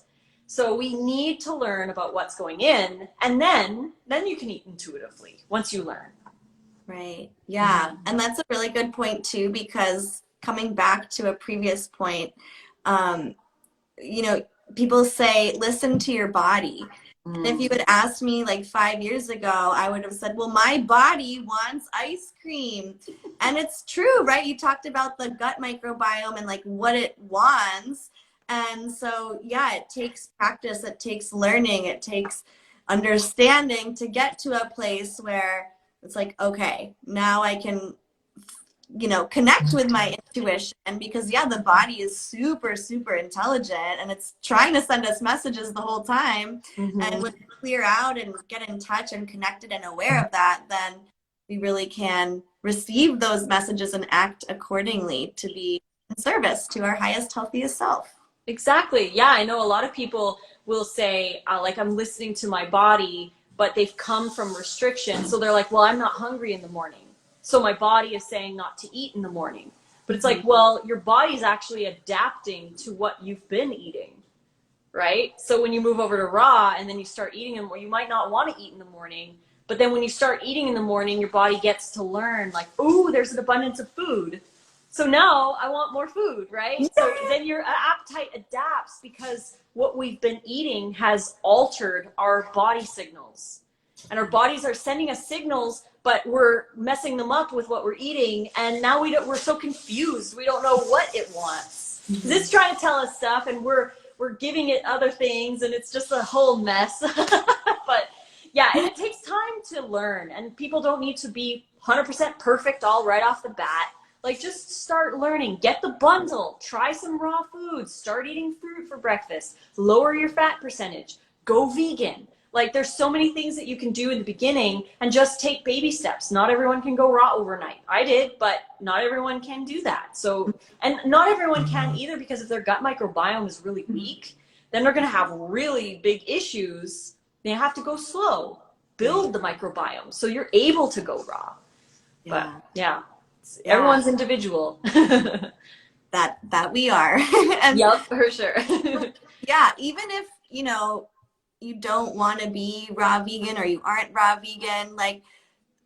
So we need to learn about what's going in, and then you can eat intuitively once you learn. Right. Yeah. And that's a really good point too, because coming back to a previous point, you know, people say, listen to your body. And if you had asked me like 5 years ago, I would have said, well, my body wants ice cream. And it's true, right? You talked about the gut microbiome and like what it wants. And so, yeah, it takes practice, it takes learning, it takes understanding to get to a place where it's like, okay, now I can, you know, connect with my intuition, because yeah, the body is super, super intelligent and it's trying to send us messages the whole time. Mm-hmm. And when we clear out and get in touch and connected and aware of that, then we really can receive those messages and act accordingly to be in service to our highest, healthiest self. Exactly. Yeah, I know a lot of people will say, like, I'm listening to my body, but they've come from restriction. So they're like, well, I'm not hungry in the morning. So my body is saying not to eat in the morning. But it's like, well, your body's actually adapting to what you've been eating, right? So when you move over to raw and then you start eating them, you might not want to eat in the morning. But then when you start eating in the morning, your body gets to learn like, ooh, there's an abundance of food. So now I want more food, right? Yeah. So then your appetite adapts because what we've been eating has altered our body signals. And our bodies are sending us signals, but we're messing them up with what we're eating. And now we're so confused. We don't know what it wants. Mm-hmm. It's trying to tell us stuff and we're giving it other things and it's just a whole mess. But yeah, and it takes time to learn, and people don't need to be 100% perfect all right off the bat. Like, just start learning, get the bundle, try some raw foods, start eating fruit for breakfast, lower your fat percentage, go vegan. Like, there's so many things that you can do in the beginning and just take baby steps. Not everyone can go raw overnight. I did, but not everyone can do that. So, and not everyone can either, because if their gut microbiome is really weak, then they're going to have really big issues. They have to go slow, build the microbiome so you're able to go raw. Yeah. But yeah. Everyone's individual. that we are. And yep, for sure. Yeah, even if, you know, you don't want to be raw vegan or you aren't raw vegan, like,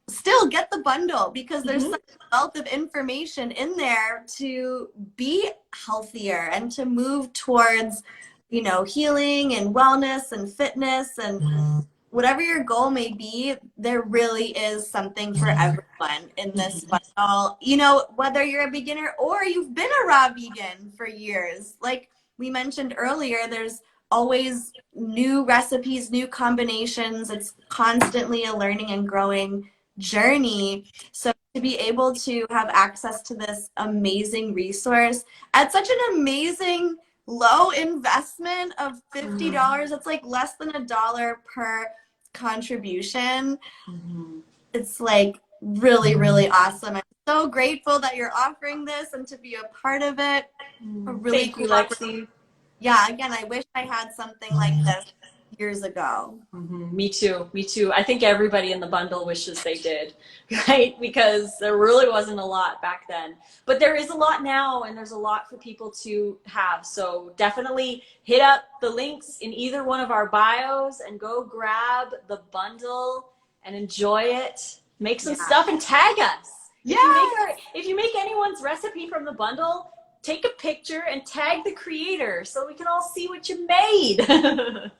still get the bundle, because there's such a wealth of information in there to be healthier and to move towards, you know, healing and wellness and fitness and whatever your goal may be. There really is something for everyone in this bundle, you know, whether you're a beginner or you've been a raw vegan for years. Like we mentioned earlier, there's always new recipes, new combinations. It's constantly a learning and growing journey. So to be able to have access to this amazing resource at such an amazing low investment of $50, it's like less than $1 per contribution. It's like really, really awesome. I'm so grateful that you're offering this and to be a part of it. A really Thank cool you, Lexi. Yeah, again, I wish I had something like this years ago. Me too. Me too. I think everybody in the bundle wishes they did, right? Because there really wasn't a lot back then. But there is a lot now, and there's a lot for people to have. So definitely hit up the links in either one of our bios and go grab the bundle and enjoy it. Make some stuff and tag us. If you make anyone's recipe from the bundle, take a picture and tag the creator so we can all see what you made.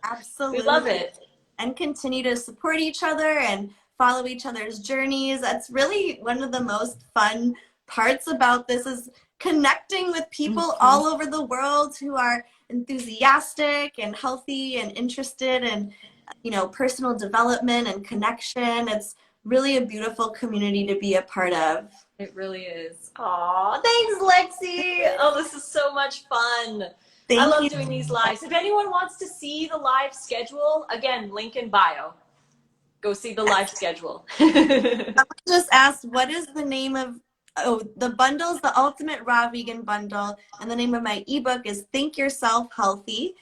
Absolutely. We love it. And continue to support each other and follow each other's journeys. That's really one of the most fun parts about this, is connecting with people all over the world who are enthusiastic and healthy and interested in, you know, personal development and connection. It's really a beautiful community to be a part of. It really is. Aw, thanks, Lexi. Oh, this is so much fun. I love doing these lives. If anyone wants to see the live schedule, again, link in bio. Go see the live schedule. I just asked, what is the name of, the bundle's the Ultimate Raw Vegan Bundle, and the name of my ebook is Think Yourself Healthy.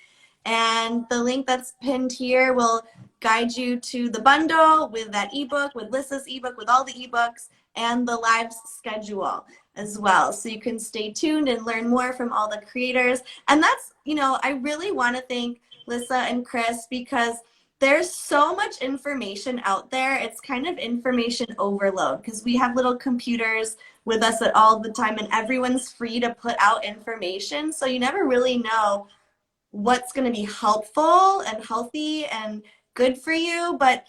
And the link that's pinned here will guide you to the bundle with that ebook, with Lissa's ebook, with all the ebooks, and the live schedule as well. So you can stay tuned and learn more from all the creators. And that's, you know, I really want to thank Lissa and Chris, because there's so much information out there. It's kind of information overload, because we have little computers with us at all the time, and everyone's free to put out information. So you never really know what's going to be helpful and healthy and good for you. But,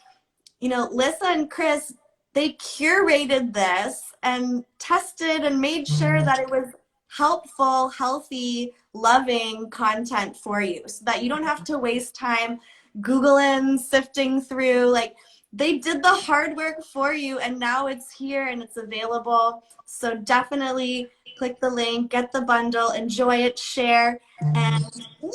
you know, Lissa and Chris, they curated this and tested and made sure that it was helpful, healthy, loving content for you, so that you don't have to waste time Googling, sifting through. Like, they did the hard work for you, and now it's here and it's available. So definitely click the link, get the bundle, enjoy it, share, and yay!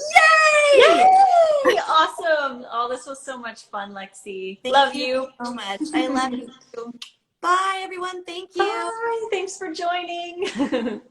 Yay! Awesome. Oh, this was so much fun, Lexi. Love you so much. I love you too. Bye, everyone. Thank you. Bye. Thanks for joining.